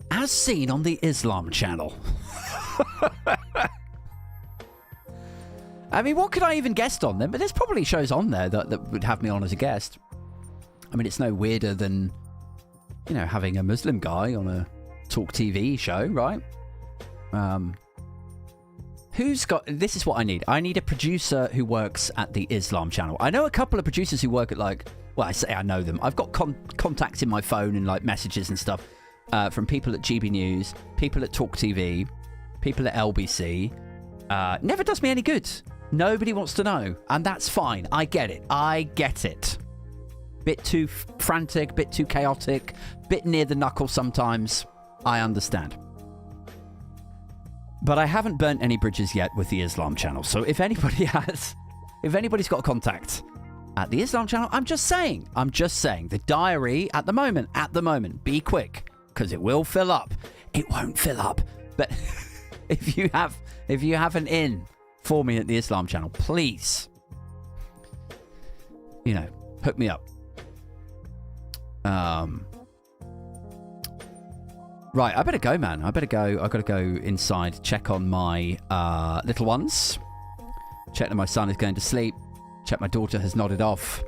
As seen on the Islam channel. I mean, what could I even guest on them? But there's probably shows on there that would have me on as a guest. I mean, it's no weirder than, you know, having a Muslim guy on a talk TV show, right? Who's got... This is what I need. I need a producer who works at the Islam channel. I know a couple of producers who work at like... Well, I say I know them. I've got contacts in my phone and like messages and stuff from people at GB News, people at Talk TV, people at LBC. Never does me any good. Nobody wants to know. And that's fine. I get it. Bit too frantic, bit too chaotic, bit near the knuckle sometimes. I understand. But I haven't burnt any bridges yet with the Islam channel. So if anybody's got a contact at the Islam channel, I'm just saying, the diary at the moment, be quick, because it will fill up. It won't fill up. But if you have an in for me at the Islam channel, please, you know, hook me up. Right, I better go, man. I gotta go inside, check on my little ones. Check that my son is going to sleep. Check my daughter has nodded off.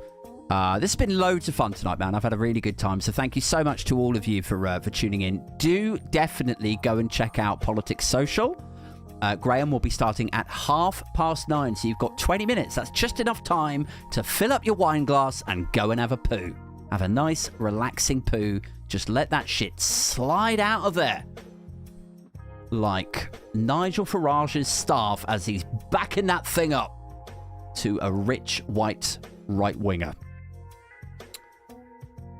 This has been loads of fun tonight, man. I've had a really good time. So thank you so much to all of you for tuning in. Do definitely go and check out Politics Social. Graham will be starting at 9:30. So you've got 20 minutes. That's just enough time to fill up your wine glass and go and have a poo. Have a nice, relaxing poo. Just let that shit slide out of there. Like Nigel Farage's staff as he's backing that thing up to a rich white right-winger.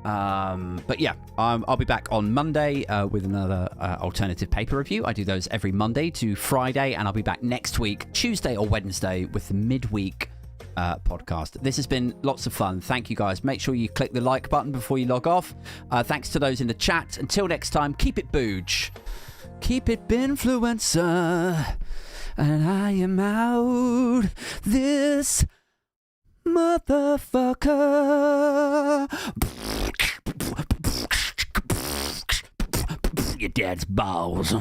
But yeah, I'll be back on Monday with another alternative paper review. I do those every Monday to Friday, and I'll be back next week, Tuesday or Wednesday, with the midweek podcast. This has been lots of fun. Thank you, guys. Make sure you click the like button before you log off. Thanks to those in the chat. Until next time, keep it booge. Keep it binfluencer. And I am out this motherfucker. Your dad's balls.